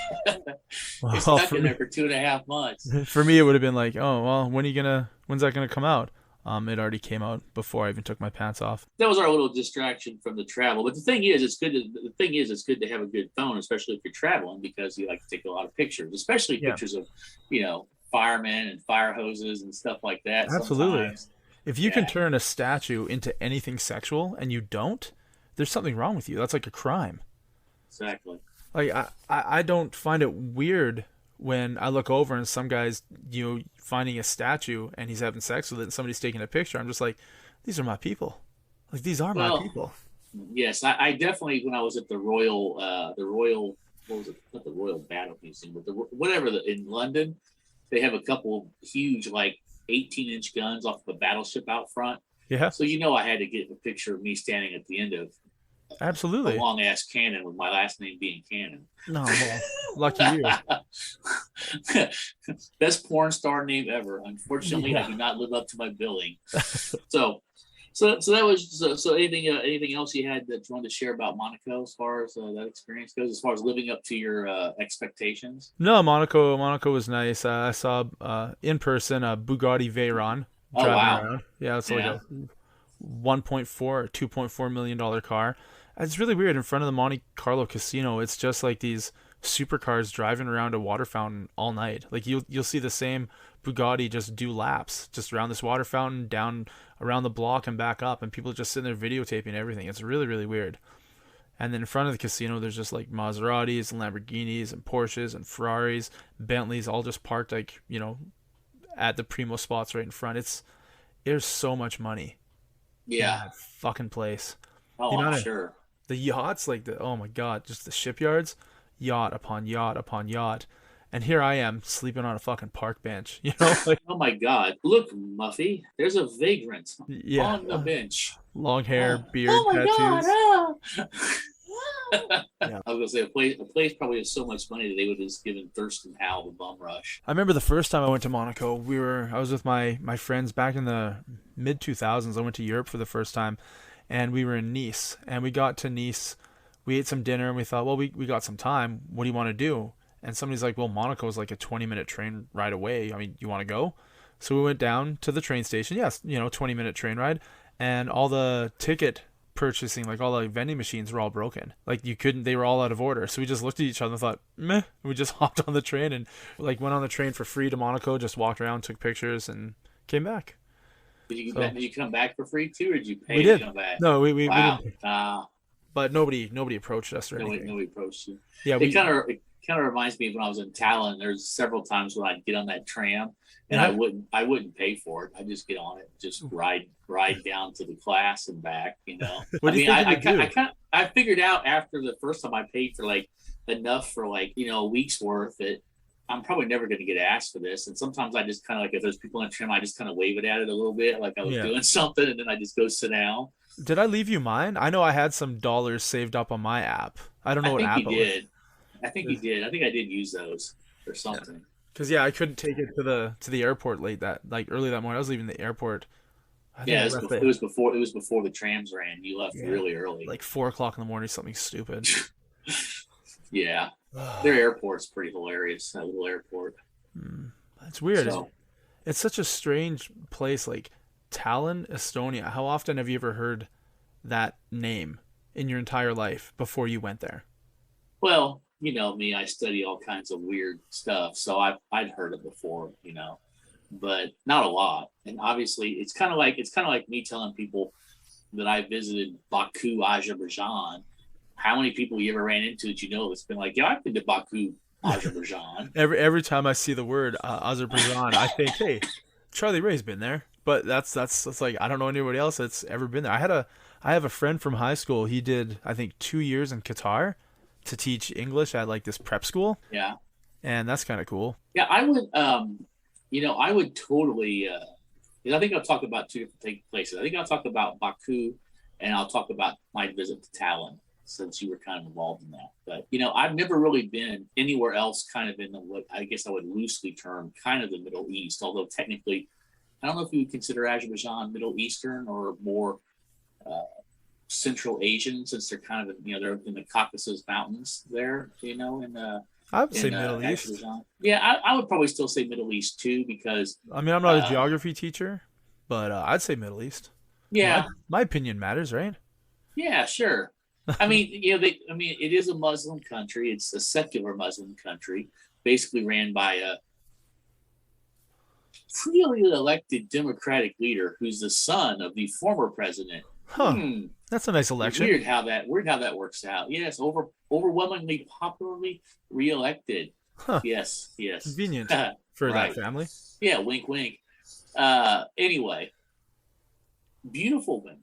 [SPEAKER 3] You're stuck in there for 2.5 months.
[SPEAKER 2] For me, it would have been like, oh well, when's that gonna come out? It already came out before I even took my pants off.
[SPEAKER 3] That was our little distraction from the travel. But the thing is, it's good to have a good phone, especially if you're traveling, because you like to take a lot of pictures, especially pictures of, firemen and fire hoses and stuff like that.
[SPEAKER 2] Absolutely.
[SPEAKER 3] Sometimes.
[SPEAKER 2] If you can turn a statue into anything sexual and you don't, there's something wrong with you. That's like a crime.
[SPEAKER 3] Exactly.
[SPEAKER 2] Like I don't find it weird when I look over and some guy's finding a statue and he's having sex with it and somebody's taking a picture. I'm just like, these are my people. Like these are my people.
[SPEAKER 3] Yes, I definitely, when I was at the Royal, what was it? Not the Royal Battle Museum, but in London, they have a couple huge, like 18-inch guns off of a battleship out front.
[SPEAKER 2] Yeah. So
[SPEAKER 3] I had to get a picture of me standing at the end of
[SPEAKER 2] absolutely
[SPEAKER 3] a long ass cannon with my last name being Cannon.
[SPEAKER 2] No, well, lucky you.
[SPEAKER 3] Best porn star name ever. Unfortunately, I do not live up to my billing. So that was anything else you had that you wanted to share about Monaco as far as that experience goes, as far as living up to your expectations?
[SPEAKER 2] No, Monaco was nice. I saw in person a Bugatti Veyron driving around. Yeah, it's like a 1.4 or $2.4 million car. It's really weird. In front of the Monte Carlo casino, it's just like these supercars driving around a water fountain all night. Like you'll see the same Bugatti just do laps just around this water fountain, down around the block and back up, and people just sitting there videotaping everything. It's really, really weird. And then in front of the casino, there's just like Maseratis and Lamborghinis and Porsches and Ferraris, Bentleys, all just parked like, at the primo spots right in front. There's so much money.
[SPEAKER 3] Yeah.
[SPEAKER 2] In that fucking place.
[SPEAKER 3] Oh, I'm sure.
[SPEAKER 2] The yachts, oh my God, just the shipyards, yacht upon yacht upon yacht. And here I am sleeping on a fucking park bench, Like,
[SPEAKER 3] oh my God! Look, Muffy, there's a vagrant on the bench.
[SPEAKER 2] Long hair, beard, tattoos.
[SPEAKER 3] God, I was gonna say a place probably has so much money that they would have just given Thurston Howell the bum rush.
[SPEAKER 2] I remember the first time I went to Monaco. I was with my friends back in the mid 2000s. I went to Europe for the first time, and we were in Nice. And we got to Nice, we ate some dinner, and we thought, well, we got some time. What do you want to do? And somebody's like, well, Monaco is like a 20-minute train ride away. I mean, you want to go? So we went down to the train station. Yes, 20-minute train ride. And all the ticket purchasing, like all the vending machines were all broken. Like they were all out of order. So we just looked at each other and thought, meh. We just hopped on the train and went on the train for free to Monaco, just walked around, took pictures, and came back.
[SPEAKER 3] Did you come back for free too, or did you pay
[SPEAKER 2] we did.
[SPEAKER 3] To come back?
[SPEAKER 2] No, we didn't.
[SPEAKER 3] But
[SPEAKER 2] nobody approached us or anything.
[SPEAKER 3] Nobody approached you.
[SPEAKER 2] Yeah,
[SPEAKER 3] it kind of reminds me of when I was in Tallinn. There's several times when I'd get on that tram and I wouldn't pay for it. I'd just get on it, just ride down to the class and back.
[SPEAKER 2] What do you think
[SPEAKER 3] I figured out after the first time I paid for like enough for like, a week's worth that I'm probably never going to get asked for this. And sometimes I just kind of like, if there's people in the trim, I just kind of wave it at it a little bit, like I was
[SPEAKER 2] Yeah.
[SPEAKER 3] doing something, and then I just go sit down.
[SPEAKER 2] Did I leave you mine? I know I had some dollars saved up on my app. I don't know
[SPEAKER 3] I
[SPEAKER 2] what
[SPEAKER 3] think
[SPEAKER 2] app
[SPEAKER 3] you
[SPEAKER 2] it was.
[SPEAKER 3] did. I think you did. I think I did use those or something.
[SPEAKER 2] Because yeah, I couldn't take it to the airport early that morning. I was leaving the airport. I think
[SPEAKER 3] Yeah,
[SPEAKER 2] I
[SPEAKER 3] it
[SPEAKER 2] left
[SPEAKER 3] was, it was before it was before the trams ran. You left
[SPEAKER 2] yeah,
[SPEAKER 3] really early.
[SPEAKER 2] like 4 o'clock in the morning, something stupid.
[SPEAKER 3] Yeah, their airport's pretty hilarious. That little airport.
[SPEAKER 2] It's weird.
[SPEAKER 3] So,
[SPEAKER 2] It's such a strange place, like Tallinn, Estonia. How often have you ever heard that name in your entire life before you went there?
[SPEAKER 3] well, you know me, I study all kinds of weird stuff, so I'd heard it before, but not a lot. And obviously, it's kind of like me telling people that I visited Baku, Azerbaijan. How many people you ever ran into that it's been like, yeah, I've been to Baku, Azerbaijan.
[SPEAKER 2] Every time I see the word Azerbaijan, I think, hey, Charlie Ray's been there. But that's like I don't know anybody else that's ever been there. I have a friend from high school. He did I think 2 years in Qatar to teach English at like this prep school,
[SPEAKER 3] Yeah,
[SPEAKER 2] and that's kind of cool.
[SPEAKER 3] yeah, I would, I would totally. I think I'll talk about two different places. I think I'll talk about Baku, and I'll talk about my visit to Tallinn, since you were kind of involved in that. But I've never really been anywhere else, kind of in what I guess I would loosely term kind of the Middle East. Although technically, I don't know if you would consider Azerbaijan Middle Eastern or more Central Asian, since they're kind of they're in the Caucasus Mountains there.
[SPEAKER 2] I would say
[SPEAKER 3] In
[SPEAKER 2] Middle East.
[SPEAKER 3] Azerbaijan. Yeah, I would probably still say Middle East too, because
[SPEAKER 2] I mean, I'm not a geography teacher, but I'd say Middle East.
[SPEAKER 3] yeah,
[SPEAKER 2] My opinion matters, right?
[SPEAKER 3] yeah, sure. I mean, it is a Muslim country. It's a secular Muslim country, basically ran by a freely elected Democratic leader who's the son of the former president.
[SPEAKER 2] Huh. That's a nice election.
[SPEAKER 3] Weird how that works out. Yes, overwhelmingly popularly reelected.
[SPEAKER 2] Huh.
[SPEAKER 3] Yes.
[SPEAKER 2] Convenient for
[SPEAKER 3] Right.
[SPEAKER 2] that family.
[SPEAKER 3] Yeah, wink, wink. Anyway, beautiful women.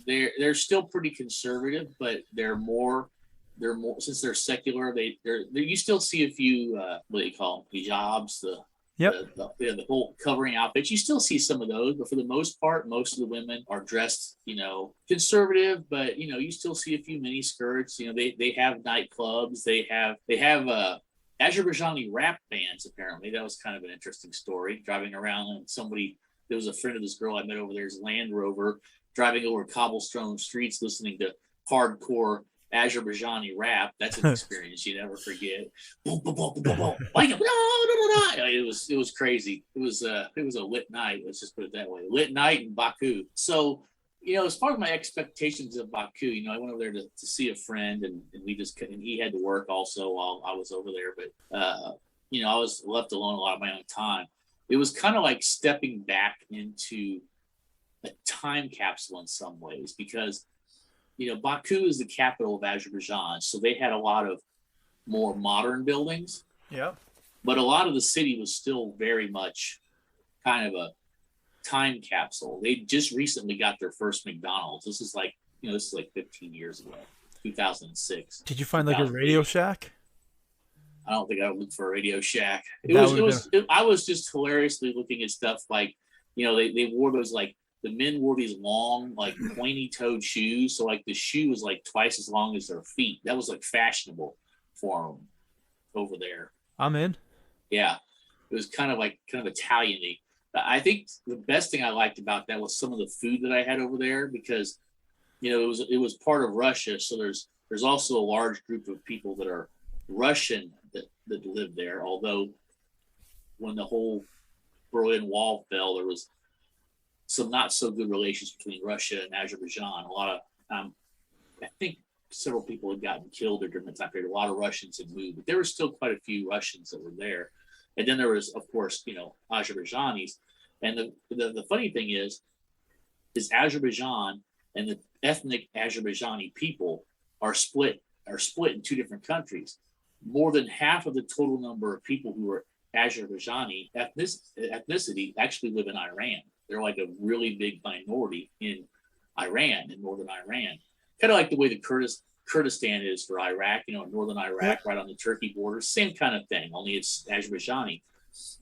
[SPEAKER 3] They're still pretty conservative, but they're more since they're secular. You still see a few what do you call them, hijabs,
[SPEAKER 2] Yep.
[SPEAKER 3] the whole covering outfits. You still see some of those, but for the most part, most of the women are dressed, conservative. But you still see a few mini skirts. They have nightclubs. They have Azerbaijani rap bands. Apparently, that was kind of an interesting story. Driving around, and there was a friend of this girl I met over there's Land Rover, driving over cobblestone streets, listening to hardcore Azerbaijani rap. That's an experience you never forget. Boom, boom, boom, boom, boom. Like, it was crazy. It was a lit night. Let's just put it that way. Lit night in Baku. So, as far as my expectations of Baku, I went over there to see a friend, and he had to work also while I was over there. But I was left alone a lot of my own time. It was kind of like stepping back into a time capsule in some ways, because Baku is the capital of Azerbaijan, so they had a lot of more modern buildings.
[SPEAKER 2] Yeah.
[SPEAKER 3] But a lot of the city was still very much kind of a time capsule. They just recently got their first McDonald's. This is like 15 years ago, 2006.
[SPEAKER 2] Did you find like a Radio Shack?
[SPEAKER 3] I don't think I would look for a Radio Shack. I was just hilariously looking at stuff like, they wore those the men wore these long, pointy-toed shoes. So, the shoe was, twice as long as their feet. That was, fashionable for them over there.
[SPEAKER 2] I'm in.
[SPEAKER 3] Yeah. It was kind of Italian-y. I think the best thing I liked about that was some of the food that I had over there, because, it was part of Russia. So there's also a large group of people that are Russian that live there. Although when the whole Berlin Wall fell, there was some not so good relations between Russia and Azerbaijan. A lot of, I think several people had gotten killed during the time period. A lot of Russians had moved, but there were still quite a few Russians that were there. And then there was, of course, Azerbaijanis. And the funny thing is Azerbaijan and the ethnic Azerbaijani people are split in two different countries. More than half of the total number of people who are Azerbaijani ethnicity actually live in Iran. They're like a really big minority in Iran, in northern Iran. Kind of like the way the Kurdistan is for Iraq, northern Iraq, right on the Turkey border. Same kind of thing, only it's Azerbaijani.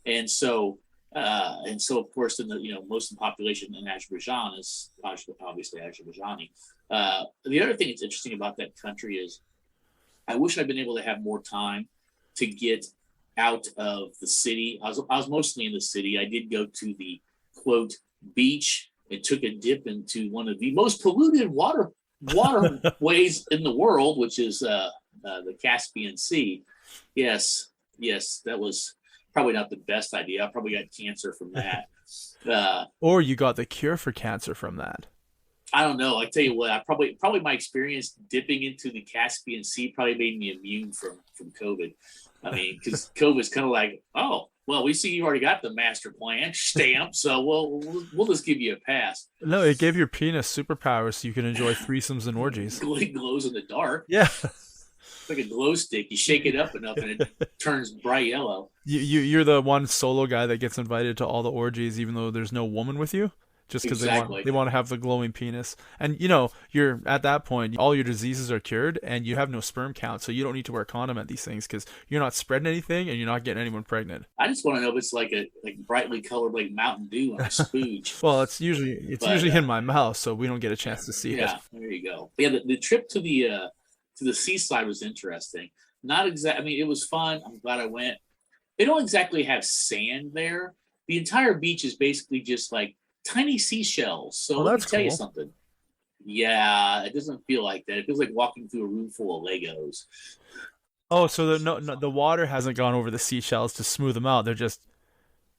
[SPEAKER 3] And so, of course, most of the population in Azerbaijan is obviously Azerbaijani. The other thing that's interesting about that country is I wish I'd been able to have more time to get out of the city. I was mostly in the city. I did go to the, quote, beach and took a dip into one of the most polluted waterways in the world, which is the Caspian Sea. Yes, that was probably not the best idea. I probably got cancer from that.
[SPEAKER 2] Or you got the cure for cancer from that.
[SPEAKER 3] I don't know. I tell you what, I probably my experience dipping into the Caspian Sea probably made me immune from COVID. I mean, because COVID's kind of like, oh, well, we see you already got the master plan stamp, so we'll just give you a pass.
[SPEAKER 2] No, it gave your penis superpowers so you can enjoy threesomes and orgies.
[SPEAKER 3] It glows in the dark.
[SPEAKER 2] Yeah.
[SPEAKER 3] It's like a glow stick. You shake it up enough and it turns bright yellow.
[SPEAKER 2] You're the one solo guy that gets invited to all the orgies even though there's no woman with you. Just because they want to have the glowing penis. And, you're at that point, all your diseases are cured and you have no sperm count. So you don't need to wear a condom at these things because you're not spreading anything and you're not getting anyone pregnant.
[SPEAKER 3] I just want to know if it's like brightly colored like Mountain Dew on a spooge.
[SPEAKER 2] Well, it's usually in my mouth, so we don't get a chance to see it.
[SPEAKER 3] Yeah, there you go. Yeah, the trip to the seaside was interesting. Not exactly. I mean, it was fun. I'm glad I went. They don't exactly have sand there. The entire beach is basically just like tiny seashells. So let me tell you something. Yeah, it doesn't feel like that. It feels like walking through a room full of Legos.
[SPEAKER 2] Oh, so the water hasn't gone over the seashells to smooth them out. They're just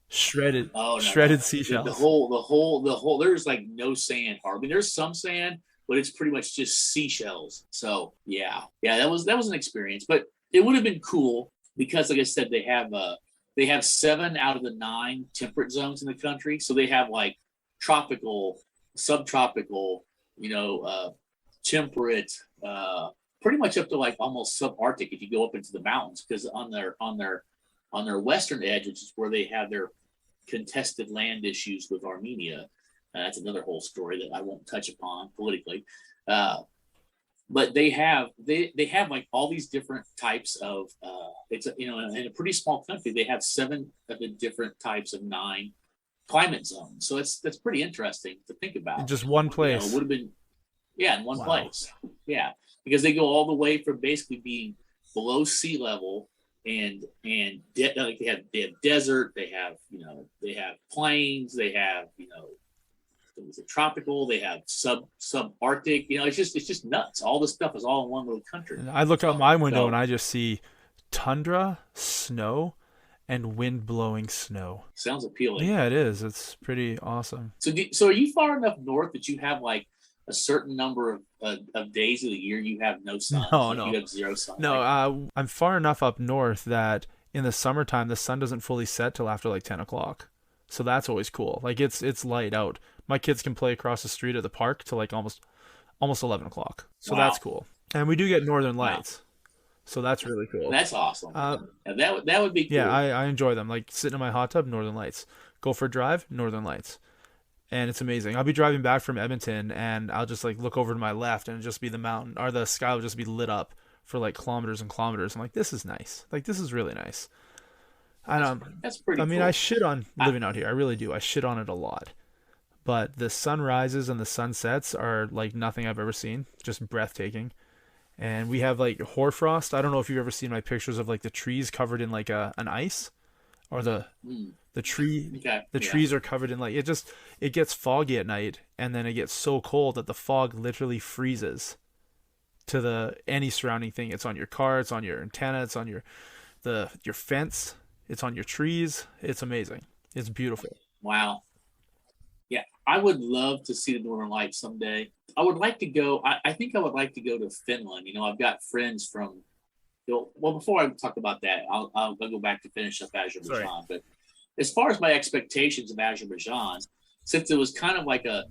[SPEAKER 2] shredded, shredded seashells.
[SPEAKER 3] The whole. There's like no sand hardly. There's some sand, but it's pretty much just seashells. So yeah, that was an experience. But it would have been cool because, like I said, they have 7 out of the 9 temperate zones in the country. So they have like tropical, subtropical, temperate, pretty much up to like almost subarctic if you go up into the mountains, because on their western edge, which is where they have their contested land issues with Armenia. That's another whole story that I won't touch upon politically. But they have like all these different types of in a pretty small country, they have 7 of the different types of 9 climate zones. So that's pretty interesting to think about.
[SPEAKER 2] In just one place.
[SPEAKER 3] It would have been, in one place. Yeah, because they go all the way from basically being below sea level and they have desert, they have plains, they have tropical, they have subarctic. It's just nuts. All this stuff is all in one little country.
[SPEAKER 2] And I look out my window and I just see tundra, snow, and wind blowing snow.
[SPEAKER 3] Sounds appealing.
[SPEAKER 2] Yeah, it is. It's pretty awesome.
[SPEAKER 3] So are you far enough north that you have like a certain number of days of the year you have no sun?
[SPEAKER 2] No.
[SPEAKER 3] You have 0 sun.
[SPEAKER 2] No, I'm far enough up north that in the summertime the sun doesn't fully set till after like 10 o'clock. So that's always cool. Like it's light out. My kids can play across the street at the park till like almost 11 o'clock. So That's cool. And we do get northern lights. So that's really cool.
[SPEAKER 3] That's awesome. That would be cool.
[SPEAKER 2] Yeah, I enjoy them. Like sitting in my hot tub, northern lights. Go for a drive, northern lights. And it's amazing. I'll be driving back from Edmonton and I'll just like look over to my left and it'll just be the mountain, or the sky will just be lit up for like kilometers and kilometers. I'm like, this is nice. Like this is really nice.
[SPEAKER 3] That's pretty cool.
[SPEAKER 2] I shit on living out here. I really do. I shit on it a lot. But the sunrises and the sunsets are like nothing I've ever seen. Just breathtaking. And we have like hoarfrost. I don't know if you've ever seen my pictures of like the trees covered in like an ice, or the trees are covered in like it gets foggy at night, and then it gets so cold that the fog literally freezes to any surrounding thing. It's on your car, it's on your antenna, it's on your fence, it's on your trees. It's amazing. It's beautiful.
[SPEAKER 3] Wow. Yeah, I would love to see the Northern Lights someday. I would like to go. I think I would like to go to Finland. I've got friends from. Well, before I talk about that, I'll go back to finish up Azerbaijan. Sorry. But as far as my expectations of Azerbaijan, since it was kind of like a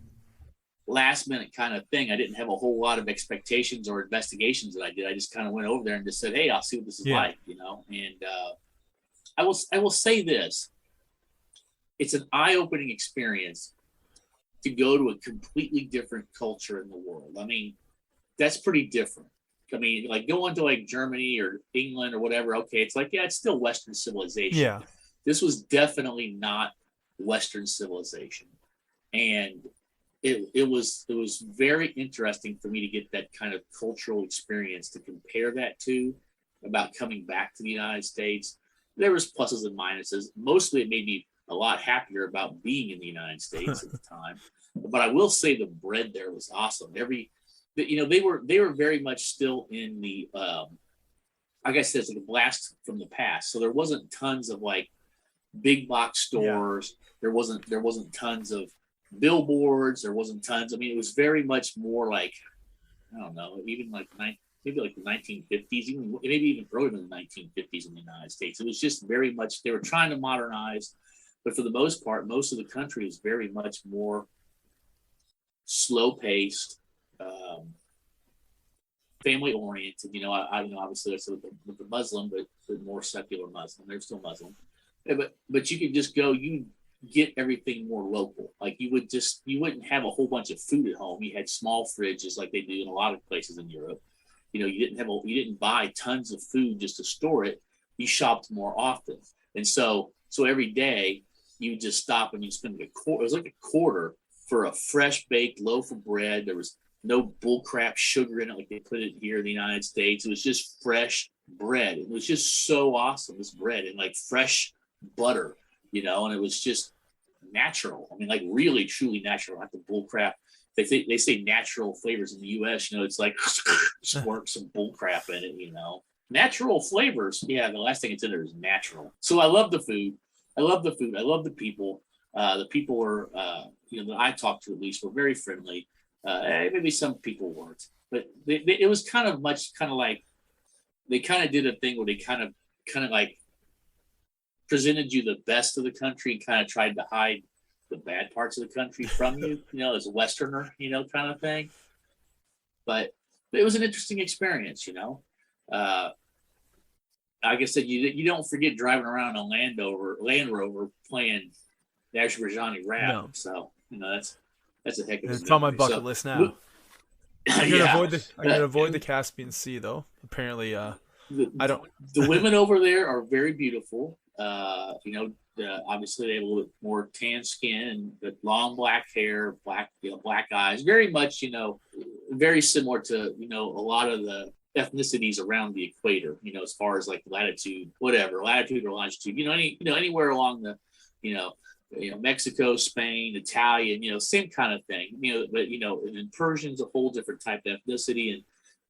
[SPEAKER 3] last minute kind of thing, I didn't have a whole lot of expectations or investigations that I did. I just kind of went over there and just said, "Hey, I'll see what this is like," And I will say this: it's an eye-opening experience to go to a completely different culture in the world. I mean, that's pretty different. I mean, like going to like Germany or England or whatever. Okay, it's like, yeah, it's still Western civilization.
[SPEAKER 2] Yeah.
[SPEAKER 3] This was definitely not Western civilization, and it was very interesting for me to get that kind of cultural experience to compare that to about coming back to the United States. There was pluses and minuses. Mostly, it made me a lot happier about being in the United States at the time. But I will say the bread there was awesome. They were very much still in the like I said, it's like a blast from the past. So there wasn't tons of like big box stores. Yeah. There wasn't tons of billboards. There wasn't tons. I mean, it was very much more like, I don't know, even like maybe like the 1950s, maybe even earlier than the 1950s in the United States. It was just very much, they were trying to modernize, but for the most part, most of the country is very much more slow paced, family oriented. Obviously that's with the Muslim, but more secular Muslim. They're still Muslim, but you could just go, you get everything more local. Like you wouldn't have a whole bunch of food at home. You had small fridges like they do in a lot of places in Europe. You didn't buy tons of food just to store it. You shopped more often, and so every day you just stop and you spend it was like a quarter for a fresh baked loaf of bread. There was no bullcrap sugar in it like they put it here in the United States. It was just fresh bread. It was just so awesome, this bread, and like fresh butter, and it was just natural. I mean, like really, truly natural, not the bullcrap. They say natural flavors in the U.S. It's like squirt some bullcrap in it. Natural flavors. Yeah, the last thing it's in there is natural. So I love the food. I love the people. The people were, that I talked to at least, were very friendly. Maybe some people weren't, but it was kind of like they kind of did a thing where they kind of like presented you the best of the country, kind of tried to hide the bad parts of the country from you, as a Westerner, kind of thing. But it was an interesting experience, like I said, you don't forget driving around a Land Rover playing the Azerbaijani rap. No. So that's a heck of a.
[SPEAKER 2] It's on my bucket list now. I'm gonna avoid the Caspian Sea though. Apparently,
[SPEAKER 3] the women over there are very beautiful. Obviously they have a little bit more tan skin, but long black hair, black eyes. Very much, very similar to a lot of the ethnicities around the equator. As far as like latitude or longitude. Anywhere along the, Mexico, Spain, Italian. Same kind of thing. But and Persian's a whole different type of ethnicity,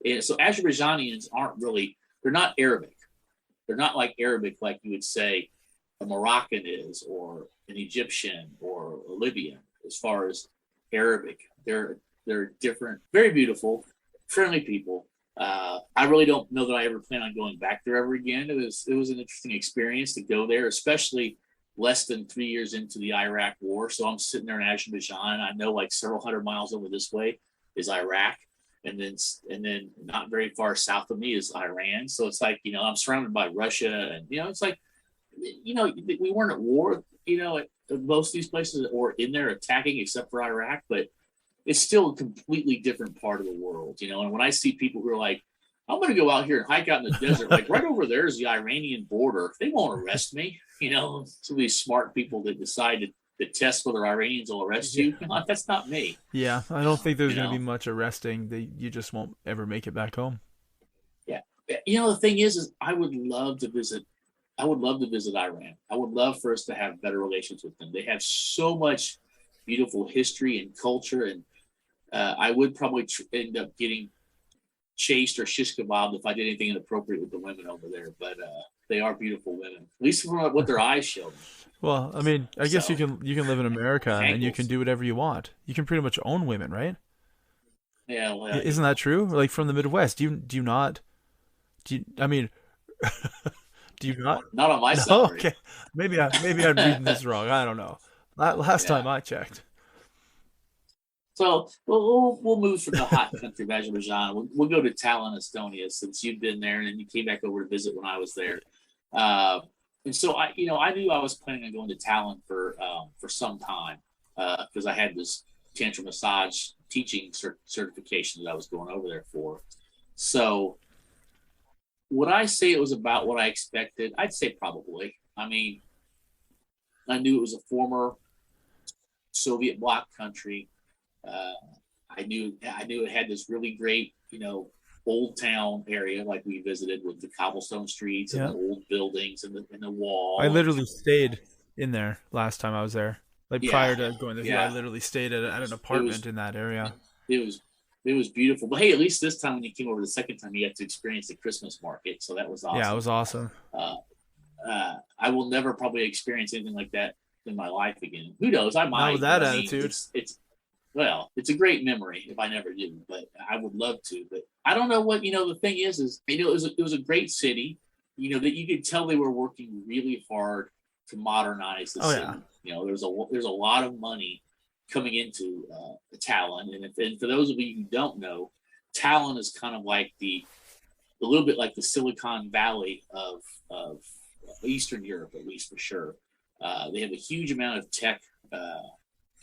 [SPEAKER 3] and so Azerbaijanians they're not Arabic. They're not like Arabic, like you would say a Moroccan is, or an Egyptian, or a Libyan. As far as Arabic, they're different, very beautiful, friendly people. I really don't know that I ever plan on going back there ever again. It was an interesting experience to go there, especially less than 3 years into the Iraq War. So I'm sitting there in Azerbaijan. I know like several hundred miles over this way is Iraq. And then not very far south of me is Iran. So it's like, I'm surrounded by Russia, and, it's like, we weren't at war, at most of these places, or in there attacking, except for Iraq, but it's still a completely different part of the world, and when I see people who are like, I'm going to go out here and hike out in the desert, like right over there is the Iranian border. They won't arrest me, some of these smart people that decide to test whether Iranians will arrest you. That's not me.
[SPEAKER 2] Yeah, I don't think there's going to be much arresting. You just won't ever make it back home.
[SPEAKER 3] Yeah. The thing is I would love to visit Iran. I would love for us to have better relations with them. They have so much beautiful history and culture, and I would probably end up getting chased or shish kebabbed if I did anything inappropriate with the women over there. But they are beautiful women, at least from what their eyes show me.
[SPEAKER 2] Well, I mean, I guess you can live in America and you can do whatever you want. You can pretty much own women, right?
[SPEAKER 3] Yeah. Well,
[SPEAKER 2] isn't that true? Like from the Midwest, do you not? I mean, do you not?
[SPEAKER 3] Not on my side.
[SPEAKER 2] Oh, okay, maybe I'm reading this wrong. I don't know. Last time I checked.
[SPEAKER 3] So we'll move from the hot country of Azerbaijan. We'll go to Tallinn, Estonia, since you've been there and you came back over to visit when I was there. And so I knew I was planning on going to Tallinn for some time because I had this tantra massage teaching certification that I was going over there for. So would I say it was about what I expected? I'd say probably. I mean, I knew it was a former Soviet bloc country. Uh, I knew it had this really great, old town area like we visited with the cobblestone streets and the
[SPEAKER 2] Yeah.
[SPEAKER 3] old buildings and the
[SPEAKER 2] I
[SPEAKER 3] wall.
[SPEAKER 2] literally stayed in there last time I was there. Like
[SPEAKER 3] Yeah,
[SPEAKER 2] prior to going to Hugh, I
[SPEAKER 3] yeah.
[SPEAKER 2] literally stayed at an
[SPEAKER 3] It
[SPEAKER 2] apartment
[SPEAKER 3] was
[SPEAKER 2] in that area.
[SPEAKER 3] it was it was beautiful. But hey, at least this time when you came over the second time, you got to experience the Christmas market, so that was
[SPEAKER 2] Yeah, it
[SPEAKER 3] awesome.
[SPEAKER 2] was awesome.
[SPEAKER 3] Uh, I will never probably experience anything like that in my life again. Who knows? I
[SPEAKER 2] Not with
[SPEAKER 3] might, but
[SPEAKER 2] that
[SPEAKER 3] I mean,
[SPEAKER 2] attitude.
[SPEAKER 3] it's a great memory if I never do, but I would love to. But I don't know what the thing is it was a great city. That you could tell they were working really hard to modernize the
[SPEAKER 2] Oh
[SPEAKER 3] city.
[SPEAKER 2] yeah.
[SPEAKER 3] There's a lot of money coming into Tallinn, and for those of you who don't know, Tallinn is kind of like a little bit like the Silicon Valley of Eastern Europe, at least for sure. They have a huge amount of tech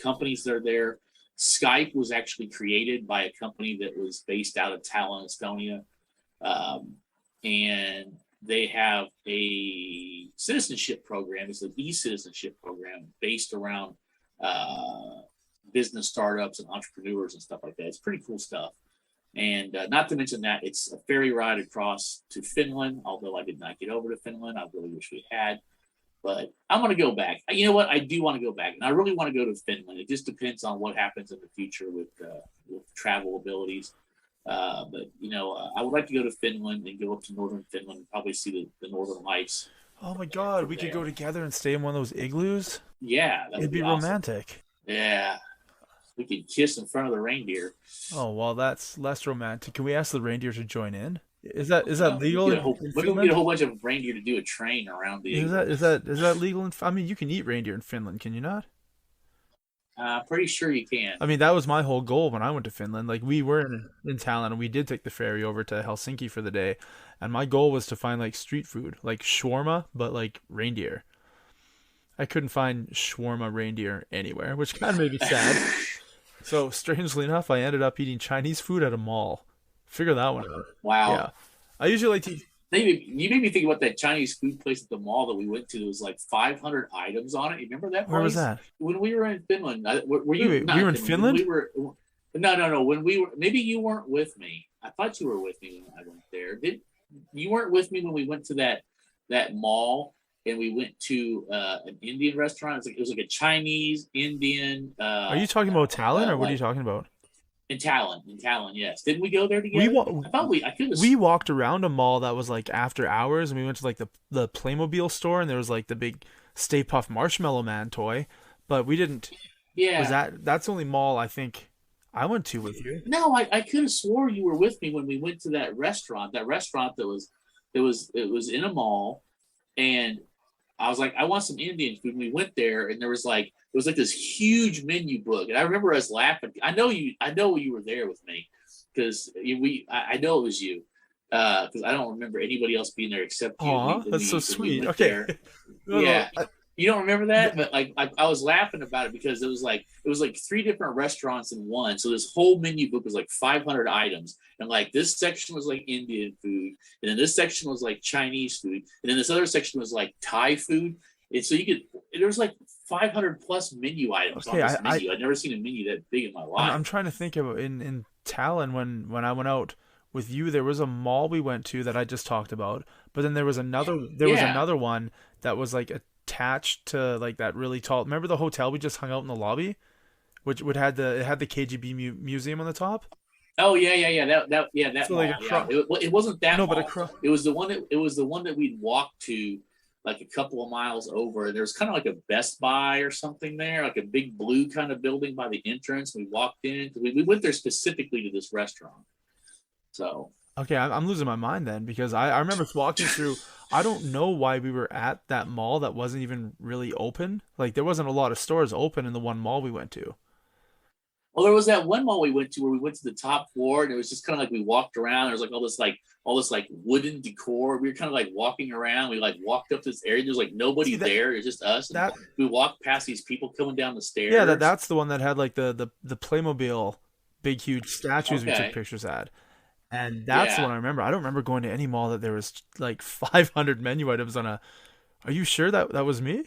[SPEAKER 3] companies that are there. Skype was actually created by a company that was based out of Tallinn, Estonia, and they have a citizenship program. It's an e-citizenship program based around business startups and entrepreneurs and stuff like that. It's pretty cool stuff. And not to mention that it's a ferry ride across to Finland, although I did not get over to Finland. I really wish we had. But I'm going to go back. You know what? I do want to go back. And I really want to go to Finland. It just depends on what happens in the future with travel abilities. I would like to go to Finland and go up to northern Finland and probably see the northern lights
[SPEAKER 2] Oh my God,
[SPEAKER 3] from
[SPEAKER 2] we could
[SPEAKER 3] there.
[SPEAKER 2] go together and stay in one of those igloos.
[SPEAKER 3] Yeah, that
[SPEAKER 2] It'd
[SPEAKER 3] would
[SPEAKER 2] be
[SPEAKER 3] be awesome.
[SPEAKER 2] romantic.
[SPEAKER 3] Yeah, we could kiss in front of the reindeer.
[SPEAKER 2] Oh well, that's less romantic. Can we ask the reindeer to join in? Is that
[SPEAKER 3] We
[SPEAKER 2] legal
[SPEAKER 3] get a whole
[SPEAKER 2] in
[SPEAKER 3] maybe we get a
[SPEAKER 2] Finland?
[SPEAKER 3] whole bunch of reindeer to do a train around the
[SPEAKER 2] Is that
[SPEAKER 3] igloo.
[SPEAKER 2] is that is that legal in? I mean, you can eat reindeer in Finland, can you not?
[SPEAKER 3] Pretty sure you can.
[SPEAKER 2] I mean, that was my whole goal when I went to Finland. Like we were in Tallinn and we did take the ferry over to Helsinki for the day, and my goal was to find like street food, like shawarma, but like reindeer. I couldn't find shawarma reindeer anywhere, which kind of made me sad. So strangely enough, I ended up eating Chinese food at a mall. Figure that one out.
[SPEAKER 3] Wow.
[SPEAKER 2] Yeah, I usually like to eat.
[SPEAKER 3] You made me think about that Chinese food place at the mall that we went to. There was like 500 items on it. You remember that
[SPEAKER 2] Where was
[SPEAKER 3] place?
[SPEAKER 2] that?
[SPEAKER 3] When we were in Finland, were
[SPEAKER 2] Wait,
[SPEAKER 3] you
[SPEAKER 2] wait, we
[SPEAKER 3] not
[SPEAKER 2] were
[SPEAKER 3] in
[SPEAKER 2] in
[SPEAKER 3] Finland? When we
[SPEAKER 2] Finland?
[SPEAKER 3] were, no, no, no. When we were, maybe you weren't with me. I thought you were with me when I went there. Did you weren't with me when we went to that mall and we went to an Indian restaurant? It was like a Chinese Indian
[SPEAKER 2] Are you talking about Tallinn or what are you
[SPEAKER 3] like
[SPEAKER 2] talking about?
[SPEAKER 3] in Tallinn. Yes, didn't we go there
[SPEAKER 2] We
[SPEAKER 3] together?
[SPEAKER 2] wa-
[SPEAKER 3] I could have.
[SPEAKER 2] we walked around a mall that was like after hours, and we went to like the Playmobil store, and there was like the big Stay Puft Marshmallow Man toy, but we didn't. Was
[SPEAKER 3] Yeah.
[SPEAKER 2] that's the only mall I think I went to with you?
[SPEAKER 3] No, I could have swore you were with me when we went to that restaurant. That restaurant it was in a mall, and I was like, I want some Indian food. And we went there, and it was like this huge menu book, and I remember us laughing. I know you were there with me because I know it was you because I don't remember anybody else being there except you.
[SPEAKER 2] Aw,
[SPEAKER 3] We
[SPEAKER 2] that's so
[SPEAKER 3] we, we
[SPEAKER 2] sweet.
[SPEAKER 3] went
[SPEAKER 2] Okay.
[SPEAKER 3] there.
[SPEAKER 2] No, no,
[SPEAKER 3] Yeah, you don't remember that, but like I was laughing about it because it was like three different restaurants in one. So this whole menu book was like 500 items, and like this section was like Indian food, and then this section was like Chinese food, and then this other section was like Thai food. And so there was like 500 plus menu items on
[SPEAKER 2] okay,
[SPEAKER 3] this menu. I'd never seen a menu that big in my
[SPEAKER 2] I'm
[SPEAKER 3] life.
[SPEAKER 2] trying to think of in Tallinn when I went out with you, there was a mall we went to that I just talked about, but then
[SPEAKER 3] Yeah,
[SPEAKER 2] another one that was like attached to like that really tall. Remember the hotel we just hung out in the lobby, which would had the it had the KGB museum on the top.
[SPEAKER 3] oh yeah, yeah, yeah. That
[SPEAKER 2] So like
[SPEAKER 3] mall. Yeah,
[SPEAKER 2] across,
[SPEAKER 3] it wasn't that
[SPEAKER 2] no, but
[SPEAKER 3] mall.
[SPEAKER 2] across.
[SPEAKER 3] It was the one that we'd walked to like a couple of miles over. And there was kind of like a Best Buy or something there, like a big blue kind of building by the entrance. We walked in. We went there specifically to this restaurant. So
[SPEAKER 2] Okay, I'm losing my mind then because I remember walking through. I don't know why we were at that mall that wasn't even really open. Like there wasn't a lot of stores open in the one mall we went to.
[SPEAKER 3] well, there was that one mall we went to where we went to the top floor, and it was just kind of like we walked around. There was like all this wooden decor. We were kind of like walking around. We like walked up this area. There's like
[SPEAKER 2] See
[SPEAKER 3] nobody
[SPEAKER 2] that
[SPEAKER 3] there. It's just us, and
[SPEAKER 2] that
[SPEAKER 3] we walked past these people coming down the
[SPEAKER 2] yeah,
[SPEAKER 3] stairs.
[SPEAKER 2] that's the one that had like the Playmobil big huge statues we took
[SPEAKER 3] Okay.
[SPEAKER 2] pictures at. And that's the
[SPEAKER 3] Yeah.
[SPEAKER 2] one I remember. I don't remember going to any mall that there was like 500 menu items on a. Are you sure that that was me?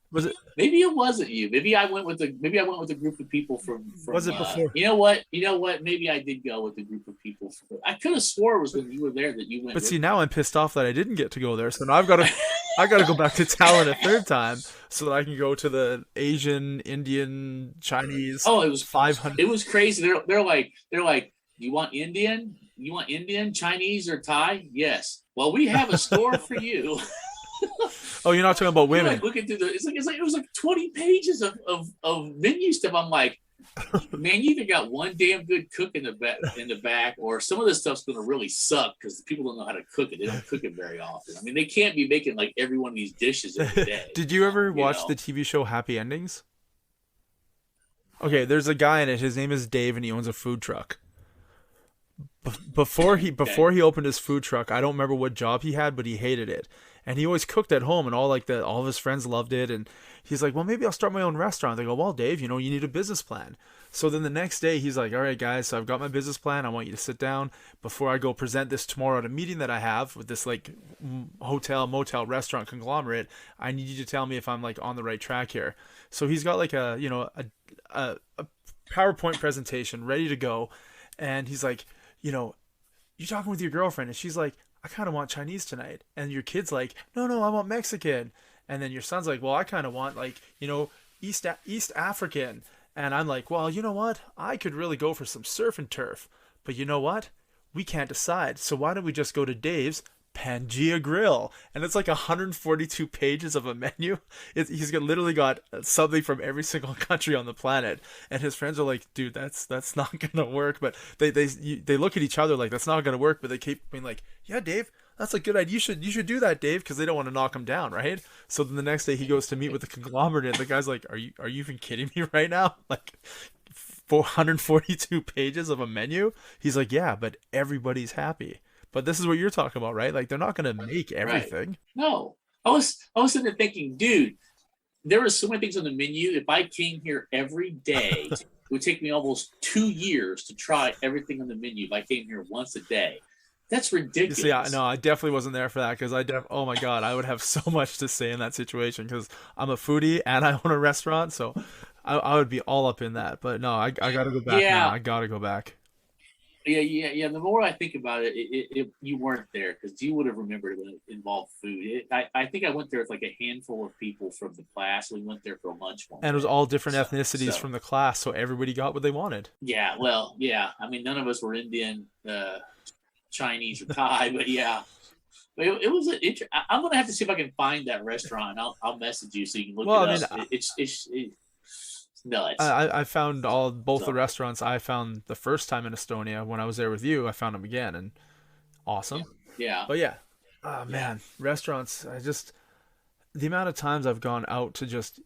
[SPEAKER 2] Was it?
[SPEAKER 3] Maybe it wasn't you. Maybe I went with a group of people
[SPEAKER 2] Was
[SPEAKER 3] from
[SPEAKER 2] it before?
[SPEAKER 3] you know what? Maybe I did go with a group of people. I could have swore it was when you were there that you went
[SPEAKER 2] But
[SPEAKER 3] with
[SPEAKER 2] see,
[SPEAKER 3] me.
[SPEAKER 2] now I'm pissed off that I didn't get to go there. So now I got to go back to Talon a third time so that I can go to the Asian, Indian, Chinese
[SPEAKER 3] Oh,
[SPEAKER 2] 500.
[SPEAKER 3] it was crazy. They're like, you want Indian? You want Indian, Chinese, or Thai? Yes. Well, we have a store for you.
[SPEAKER 2] Oh, you're not talking about
[SPEAKER 3] We're
[SPEAKER 2] women.
[SPEAKER 3] like looking through the. It's like it was like 20 pages of menu stuff. I'm like, man, you either got one damn good cook in the back, or some of this stuff's going to really suck because people don't know how to cook it. They don't cook it very often. I mean, they can't be making like every one of these dishes every day.
[SPEAKER 2] Did you ever
[SPEAKER 3] You
[SPEAKER 2] watch
[SPEAKER 3] know?
[SPEAKER 2] the TV show Happy Endings? Okay, there's a guy in it. His name is Dave, and he owns a food truck.
[SPEAKER 3] Okay.
[SPEAKER 2] Before he opened his food truck, I don't remember what job he had, but he hated it. And he always cooked at home, and all of his friends loved it. And he's like, "Well, maybe I'll start my own restaurant." They go, "Well, Dave, you need a business plan." So then the next day, he's like, "All right, guys, so I've got my business plan. I want you to sit down before I go present this tomorrow at a meeting that I have with this like hotel, motel, restaurant conglomerate. I need you to tell me if I'm like on the right track here." So he's got like a PowerPoint presentation ready to go, and he's like, you know, "You talking with your girlfriend?" And she's like, "I kind of want Chinese tonight." And your kid's like, "No, no, I want Mexican." And then your son's like, "Well, I kind of want like, East African." And I'm like, "Well, you know what? I could really go for some surf and turf. But you know what? We can't decide. So why don't we just go to Dave's Pangea Grill?" And it's like 142 pages of a menu. Literally got something from every single country on the planet. And his friends are like, "Dude, that's not gonna work." But they look at each other like that's not gonna work. But they keep being like, "Yeah, Dave, that's a good idea. You should do that, Dave," because they don't want to knock him down, right? So then the next day he goes to meet with the conglomerate, and the guy's like, "Are you even kidding me right now?" Like 442 pages of a menu. He's like, "Yeah, but everybody's happy." But this is what you're talking about, right? Like they're not going to make
[SPEAKER 3] Right.
[SPEAKER 2] everything.
[SPEAKER 3] No, I was sitting there thinking, dude, there are so many things on the menu. If I came here every day, it would take me almost 2 years to try everything on the menu. If I came here once a day, that's
[SPEAKER 2] You see, no,
[SPEAKER 3] ridiculous.
[SPEAKER 2] I definitely wasn't there for that because oh my God, I would have so much to say in that situation because I'm a foodie and I own a restaurant, so I would be all up in that. But no, I got to go back now.
[SPEAKER 3] Yeah,
[SPEAKER 2] I got to go back.
[SPEAKER 3] yeah. The more I think about it, you weren't there because you would have remembered when it involved food. I think I went there with like a handful of people from the class. We went there for lunch one
[SPEAKER 2] And it was
[SPEAKER 3] day.
[SPEAKER 2] all different
[SPEAKER 3] So,
[SPEAKER 2] ethnicities
[SPEAKER 3] so
[SPEAKER 2] from the class, so everybody got what they wanted.
[SPEAKER 3] yeah, well, yeah. I mean, none of us were Indian, Chinese, or Thai, but yeah. But it was. I'm gonna have to see if I can find that restaurant. I'll message you so you can look
[SPEAKER 2] Well,
[SPEAKER 3] it
[SPEAKER 2] I mean,
[SPEAKER 3] up. It's nuts.
[SPEAKER 2] I found all both the
[SPEAKER 3] So
[SPEAKER 2] restaurants I found the first time in Estonia when I was there with you. I found them again, and awesome.
[SPEAKER 3] yeah,
[SPEAKER 2] But yeah, oh
[SPEAKER 3] yeah,
[SPEAKER 2] man, restaurants. The amount of times I've gone out to just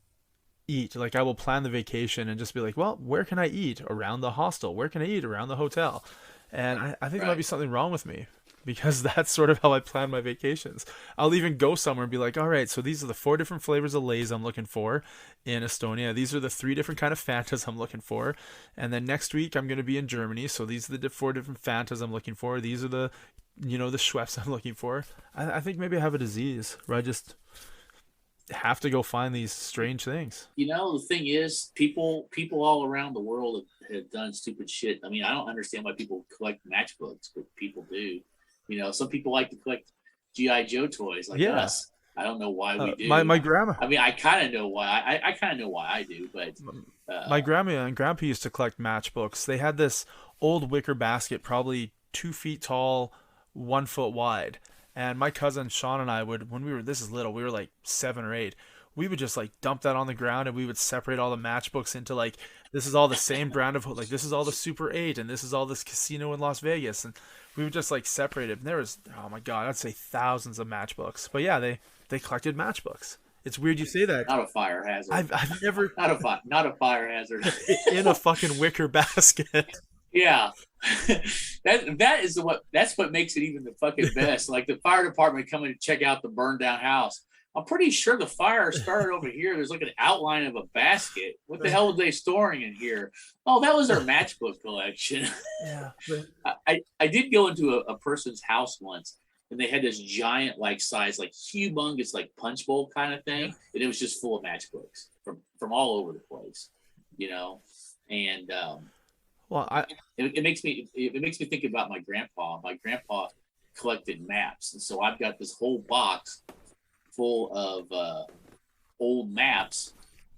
[SPEAKER 2] eat. Like I will plan the vacation and just be like, well, where can I eat around the hostel? Where can I eat around the hotel? And I think there might be
[SPEAKER 3] right.
[SPEAKER 2] something wrong with me because that's sort of how I plan my vacations. I'll even go somewhere and be like, all right, so these are the four different flavors of Lay's I'm looking for in Estonia. These are the three different kind of Fantas I'm looking for. And then next week I'm going to be in Germany, so these are the four different Fantas I'm looking for. These are the Schweppes I'm looking for. I think maybe I have a disease where I just have to go find these strange things.
[SPEAKER 3] The thing is, people all around the world have done stupid shit. I mean, I don't understand why people collect matchbooks, but people do. Some people like to collect GI Joe toys like
[SPEAKER 2] Yeah.
[SPEAKER 3] us. I don't know why we
[SPEAKER 2] My
[SPEAKER 3] do.
[SPEAKER 2] grandma
[SPEAKER 3] I mean, I kind of know why. I kind of know why I do, but
[SPEAKER 2] my
[SPEAKER 3] uh,
[SPEAKER 2] grandma and grandpa used to collect matchbooks. They had this old wicker basket, probably 2 feet tall, 1 foot wide. And my cousin Sean and I would, when this is little, we were like 7 or 8. We would just like dump that on the ground and we would separate all the matchbooks into like, this is all the same brand of, like, this is all the Super 8 and this is all this casino in Las Vegas. And we would just like separate it. And there was, oh my God, I'd say thousands of matchbooks. But yeah, they collected matchbooks. It's weird you say that.
[SPEAKER 3] not a fire hazard.
[SPEAKER 2] I've never
[SPEAKER 3] Not a fire hazard.
[SPEAKER 2] in a fucking wicker basket.
[SPEAKER 3] Yeah. That's what makes it even the fucking best. Like the fire department coming to check out the burned down house. I'm pretty sure the fire started over here. There's like an outline of a basket. What the hell were they storing in here? Oh, that was their matchbook collection.
[SPEAKER 2] Yeah.
[SPEAKER 3] I did go into a person's house once, and they had this giant, like, size, like, humongous, like, punch bowl kind of thing, and it was just full of matchbooks from all over the place, you know. And
[SPEAKER 2] Well,
[SPEAKER 3] it makes me think about my grandpa. My grandpa collected maps, and so I've got this whole box full of old maps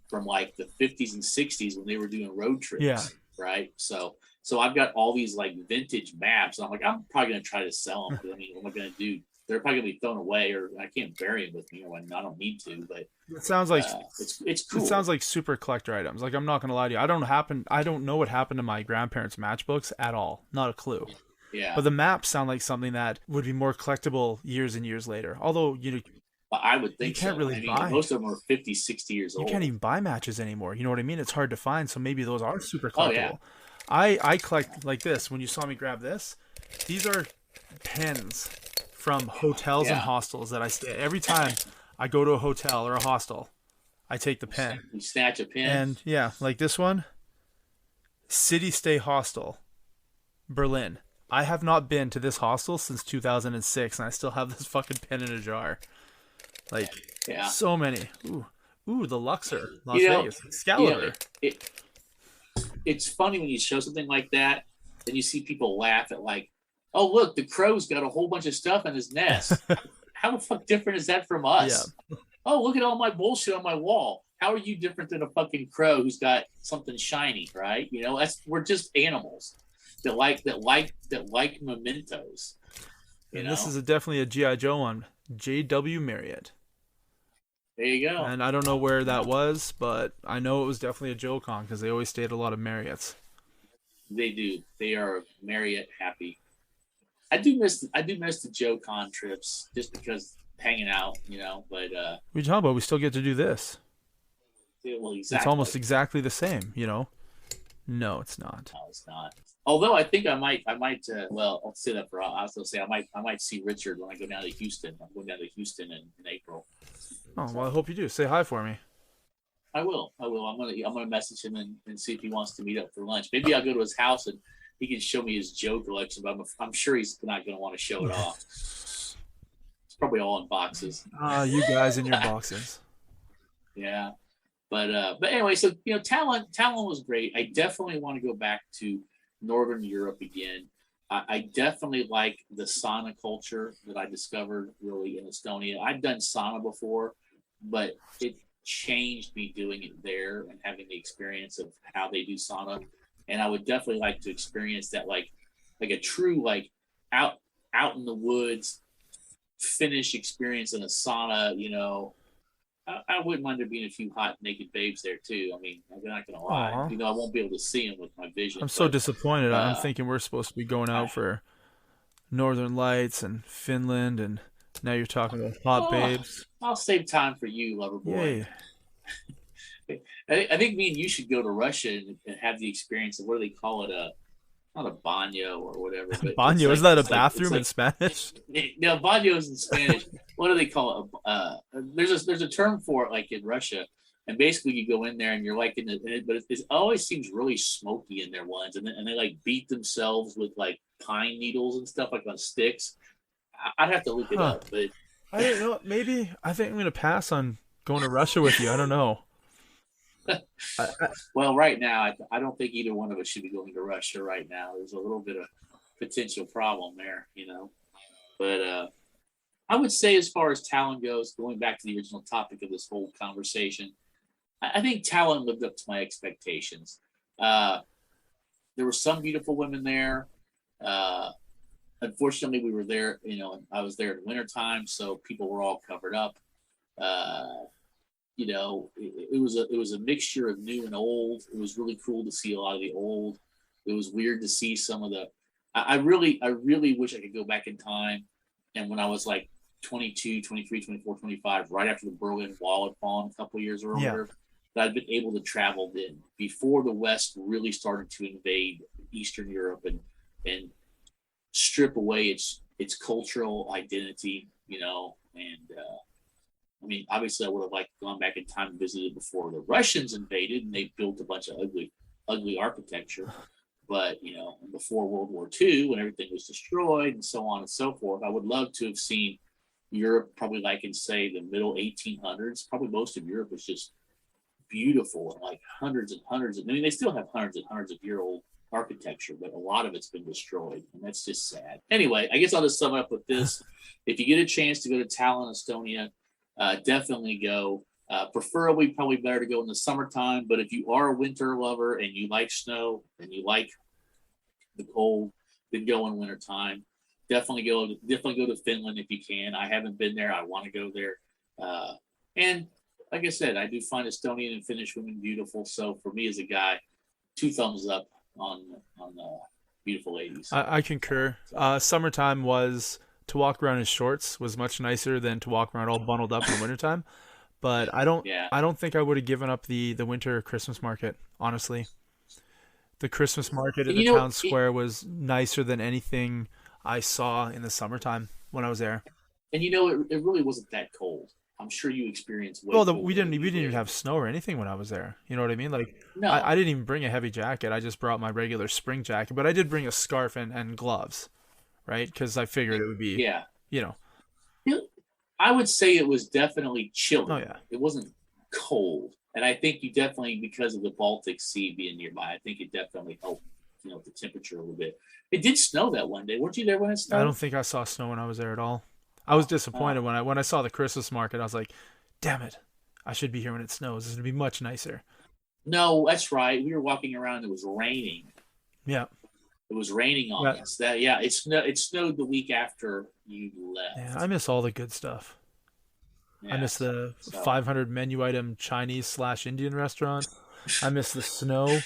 [SPEAKER 3] from like the 50s and 60s when they were doing road trips.
[SPEAKER 2] Yeah.
[SPEAKER 3] Right. So I've got all these like vintage maps. And I'm like, I'm probably going to try to sell them. I mean, what am I going to do? They're probably going to be thrown away, or I can't bury them with me, or I don't need to. But
[SPEAKER 2] it sounds like
[SPEAKER 3] it's cool.
[SPEAKER 2] It sounds like super collector items. Like, I'm not going to lie to you. I don't know what happened to my grandparents' matchbooks at all. Not a clue.
[SPEAKER 3] Yeah.
[SPEAKER 2] But the maps sound like something that would be more collectible years and years later. Although, you know,
[SPEAKER 3] I would think
[SPEAKER 2] you can't really buy.
[SPEAKER 3] Most of them are 50, 60 years old.
[SPEAKER 2] You can't even buy matches anymore. You know what I mean? It's hard to find. So maybe those are super collectible.
[SPEAKER 3] Oh, yeah.
[SPEAKER 2] I collect like this. When you saw me grab this, these are pens from hotels and hostels that I stay. Every time I go to a hotel or a hostel, I take the pen.
[SPEAKER 3] You snatch a pen.
[SPEAKER 2] And yeah, like this one, City Stay Hostel, Berlin. I have not been to this hostel since 2006, and I still have this fucking pen in a jar. Like, so many. Ooh, the Luxor, Las Vegas, Excalibur.
[SPEAKER 3] It's funny when you show something like that, and you see people laugh at like, oh, look, the crow's got a whole bunch of stuff in his nest. How the fuck different is that from us? Yeah. Oh, look at all my bullshit on my wall. How are you different than a fucking crow who's got something shiny, right? You know, we're just animals that like mementos.
[SPEAKER 2] And this is definitely a G.I. Joe one. J.W. Marriott.
[SPEAKER 3] There you go.
[SPEAKER 2] And I don't know where that was, but I know it was definitely a Joe Con because they always stay at a lot of Marriotts.
[SPEAKER 3] They do. They are Marriott happy. I do miss the Joe Con trips just because hanging out, you know. But
[SPEAKER 2] what are you talking about? We still get to do this.
[SPEAKER 3] Yeah, well, exactly.
[SPEAKER 2] It's almost exactly the same, you know. No, it's not.
[SPEAKER 3] No, it's not. Although I think I might. Well, I'll say that for. I was going to say I might see Richard when I go down to Houston. I'm going down to Houston in April.
[SPEAKER 2] Oh well, I hope you do. Say hi for me.
[SPEAKER 3] I will. I'm gonna message him and see if he wants to meet up for lunch. Maybe I'll go to his house and he can show me his Joe collection. But I'm sure he's not going to want to show it off. It's probably all in boxes.
[SPEAKER 2] You guys in your boxes.
[SPEAKER 3] Yeah. But anyway, so you know, Talon was great. I definitely want to go back to Northern Europe again. I definitely like the sauna culture that I discovered really in Estonia. I've done sauna before, but it changed me doing it there and having the experience of how they do sauna. And I would definitely like to experience that, like a true like out in the woods Finnish experience in a sauna, you know. I wouldn't mind there being a few hot naked babes there too. I mean, I'm not gonna lie.
[SPEAKER 2] Aww.
[SPEAKER 3] You know, I won't be able to see them with my vision.
[SPEAKER 2] I'm so disappointed. I'm thinking we're supposed to be going out for Northern Lights and Finland, and now you're talking about hot babes.
[SPEAKER 3] I'll save time for you, lover boy.
[SPEAKER 2] Yay.
[SPEAKER 3] I think me and you should go to Russia and have the experience of, what do they call it? Not a baño or whatever.
[SPEAKER 2] Baño, is that a bathroom in Spanish?
[SPEAKER 3] No, baño is in Spanish. What do they call it? There's a term for it, like in Russia, and basically you go in there and you're like but it always seems really smoky in their ones, and they like beat themselves with like pine needles and stuff like on sticks. I'd have to look it up, but
[SPEAKER 2] I don't know. Maybe I think I'm gonna pass on going to Russia with you. I don't know.
[SPEAKER 3] Well, right now, I don't think either one of us should be going to Russia right now. There's a little bit of potential problem there, you know. But I would say, as far as Talon goes, going back to the original topic of this whole conversation, I think Talon lived up to my expectations. There were some beautiful women there. Unfortunately, we were there, you know, I was there in wintertime, so people were all covered up. You know, it was a mixture of new and old. It was really cool to see a lot of the old. It was weird to see some of the. I really wish I could go back in time, and when I was like 22, 23, 24, 25, right after the Berlin Wall had fallen a couple of years earlier, that I'd been able to travel then, before the West really started to invade Eastern Europe and strip away its cultural identity, you know, and I mean, obviously, I would have liked to gone back in time and visited before the Russians invaded and they built a bunch of ugly architecture. But before World War II, when everything was destroyed and so on and so forth, I would love to have seen Europe, probably like in say the middle 1800s. Probably most of Europe was just beautiful, and like hundreds and hundreds of. I mean, they still have hundreds and hundreds of year old architecture, but a lot of it's been destroyed, and that's just sad. Anyway, I guess I'll just sum up with this: if you get a chance to go to Tallinn, Estonia, definitely go. Preferably, probably better to go in the summertime. But if you are a winter lover and you like snow and you like the cold, then go in wintertime. Definitely go to Finland if you can. I haven't been there. I want to go there. And like I said, I do find Estonian and Finnish women beautiful. So for me as a guy, 2 thumbs up on beautiful ladies.
[SPEAKER 2] I concur. Summertime was to walk around in shorts was much nicer than to walk around all bundled up in the wintertime. But I don't think I would have given up the winter Christmas market, honestly. The Christmas market in the town square was nicer than anything I saw in the summertime when I was there.
[SPEAKER 3] And it really wasn't that cold. I'm sure you experienced way
[SPEAKER 2] Well, we didn't even have snow or anything when I was there. You know what I mean? Like,
[SPEAKER 3] no.
[SPEAKER 2] I didn't even bring a heavy jacket. I just brought my regular spring jacket, but I did bring a scarf and gloves, right? Because I figured it would be,
[SPEAKER 3] I would say it was definitely chilly.
[SPEAKER 2] Oh, yeah.
[SPEAKER 3] It wasn't cold. And I think you definitely, because of the Baltic Sea being nearby, I think it definitely helped, the temperature a little bit. It did snow that one day. Weren't you there when it snowed?
[SPEAKER 2] I don't think I saw snow when I was there at all. I was disappointed when I saw the Christmas market. I was like, damn it. I should be here when it snows. This would be much nicer.
[SPEAKER 3] No, that's right. We were walking around. It was raining.
[SPEAKER 2] Yeah.
[SPEAKER 3] It was raining on us. It snowed the week after you left.
[SPEAKER 2] Yeah, I miss all the good stuff.
[SPEAKER 3] Yeah,
[SPEAKER 2] I miss the 500 menu item Chinese/Indian restaurant. I miss the snow.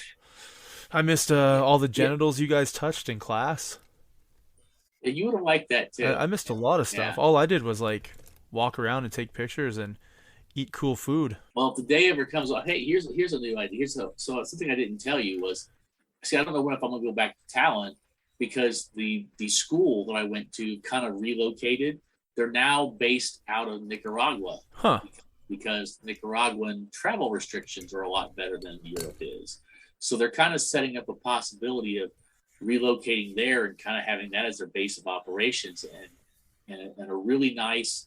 [SPEAKER 2] I missed all the genitals you guys touched in class.
[SPEAKER 3] And you would have liked that too.
[SPEAKER 2] I missed a lot of stuff.
[SPEAKER 3] Yeah.
[SPEAKER 2] All I did was like walk around and take pictures and eat cool food.
[SPEAKER 3] Well, if the day ever comes, hey, here's a new idea. So something I didn't tell you was, I don't know if I'm gonna go back to Tallinn because the school that I went to kind of relocated. They're now based out of Nicaragua.
[SPEAKER 2] Huh.
[SPEAKER 3] Because Nicaraguan travel restrictions are a lot better than Europe is. So they're kind of setting up a possibility of relocating there and kind of having that as their base of operations, and a really nice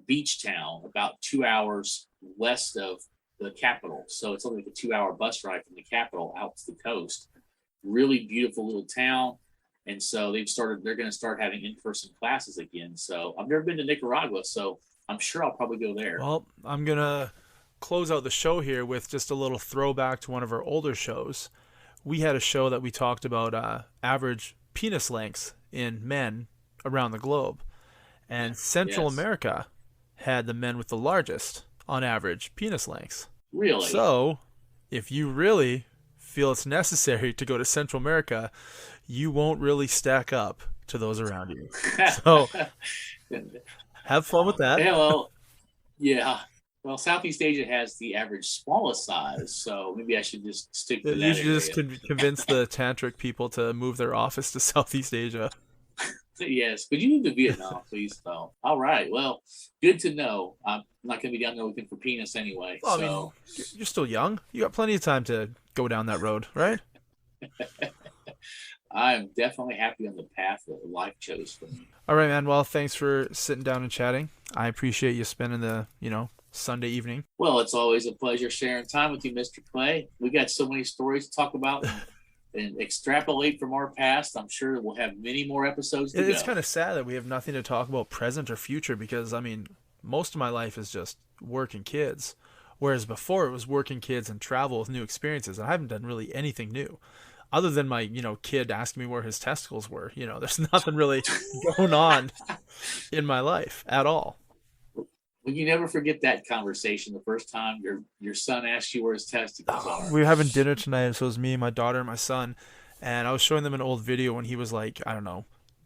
[SPEAKER 3] beach town about 2 hours west of the capital. So it's only like a 2-hour bus ride from the capital out to the coast. Really beautiful little town. And so they're going to start having in-person classes again. So I've never been to Nicaragua, so I'm sure I'll probably go there.
[SPEAKER 2] Well, I'm going to close out the show here with just a little throwback to one of our older shows. We had a show that we talked about average penis lengths in men around the globe. And Central America had the men with the largest, on average, penis lengths.
[SPEAKER 3] Really?
[SPEAKER 2] So, if you really feel it's necessary to go to Central America, you won't really stack up to those around you. So, have fun with that.
[SPEAKER 3] Well, Southeast Asia has the average smallest size, so maybe I should just stick to that.
[SPEAKER 2] You should just convince the tantric people to move their office to Southeast Asia.
[SPEAKER 3] Yes, but you move to Vietnam, please, though. All right. Well, good to know. I'm not going to be down there looking for penis anyway.
[SPEAKER 2] Well, I mean, you're still young. You got plenty of time to go down that road, right?
[SPEAKER 3] I'm definitely happy on the path that life chose for me.
[SPEAKER 2] All right, man. Well, thanks for sitting down and chatting. I appreciate you spending the, Sunday evening.
[SPEAKER 3] Well, it's always a pleasure sharing time with you, Mr. Clay. We got so many stories to talk about and extrapolate from our past. I'm sure we'll have many more episodes to go.
[SPEAKER 2] It's kind of sad that we have nothing to talk about present or future because, most of my life is just work and kids. Whereas before it was working kids and travel with new experiences. And I haven't done really anything new. Other than my, kid asking me where his testicles were. There's nothing really going on in my life at all.
[SPEAKER 3] Well, you never forget that conversation the first time your son asked you where his testicles are.
[SPEAKER 2] We were having dinner tonight, so it was me, my daughter, and my son. And I was showing them an old video when he was like,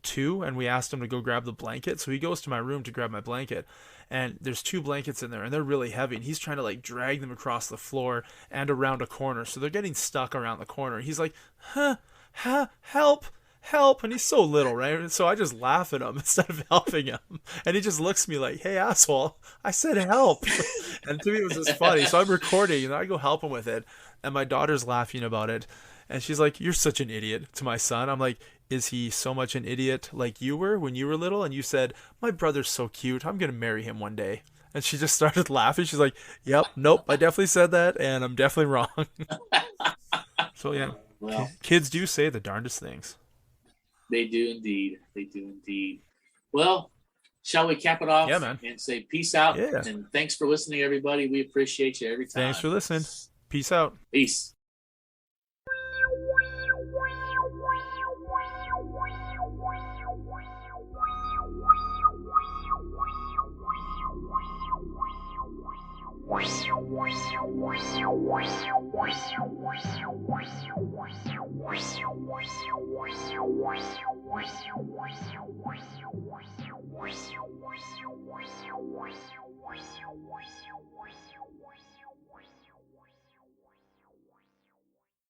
[SPEAKER 2] 2, and we asked him to go grab the blanket. So he goes to my room to grab my blanket. And there's 2 blankets in there, and they're really heavy. And he's trying to, drag them across the floor and around a corner. So they're getting stuck around the corner. He's like, help, help, and he's so little, right? So I just laugh at him instead of helping him, and he just looks at me like, hey asshole, I said help. And to me it was just funny. So I'm recording and I go help him with it, and my daughter's laughing about it, and she's like, you're such an idiot, to my son. I'm like, is he so much an idiot like you were when you were little and you said, my brother's so cute, I'm gonna marry him one day? And she just started laughing. She's like, yep, nope, I definitely said that, and I'm definitely wrong. So yeah,
[SPEAKER 3] Well,
[SPEAKER 2] kids do say the darndest things.
[SPEAKER 3] they do indeed. They do indeed. Well, shall we cap it off
[SPEAKER 2] Yeah, man.
[SPEAKER 3] and say peace out?
[SPEAKER 2] Yeah.
[SPEAKER 3] And thanks for listening, everybody. We appreciate you every time.
[SPEAKER 2] Thanks for listening. Peace out.
[SPEAKER 3] Peace.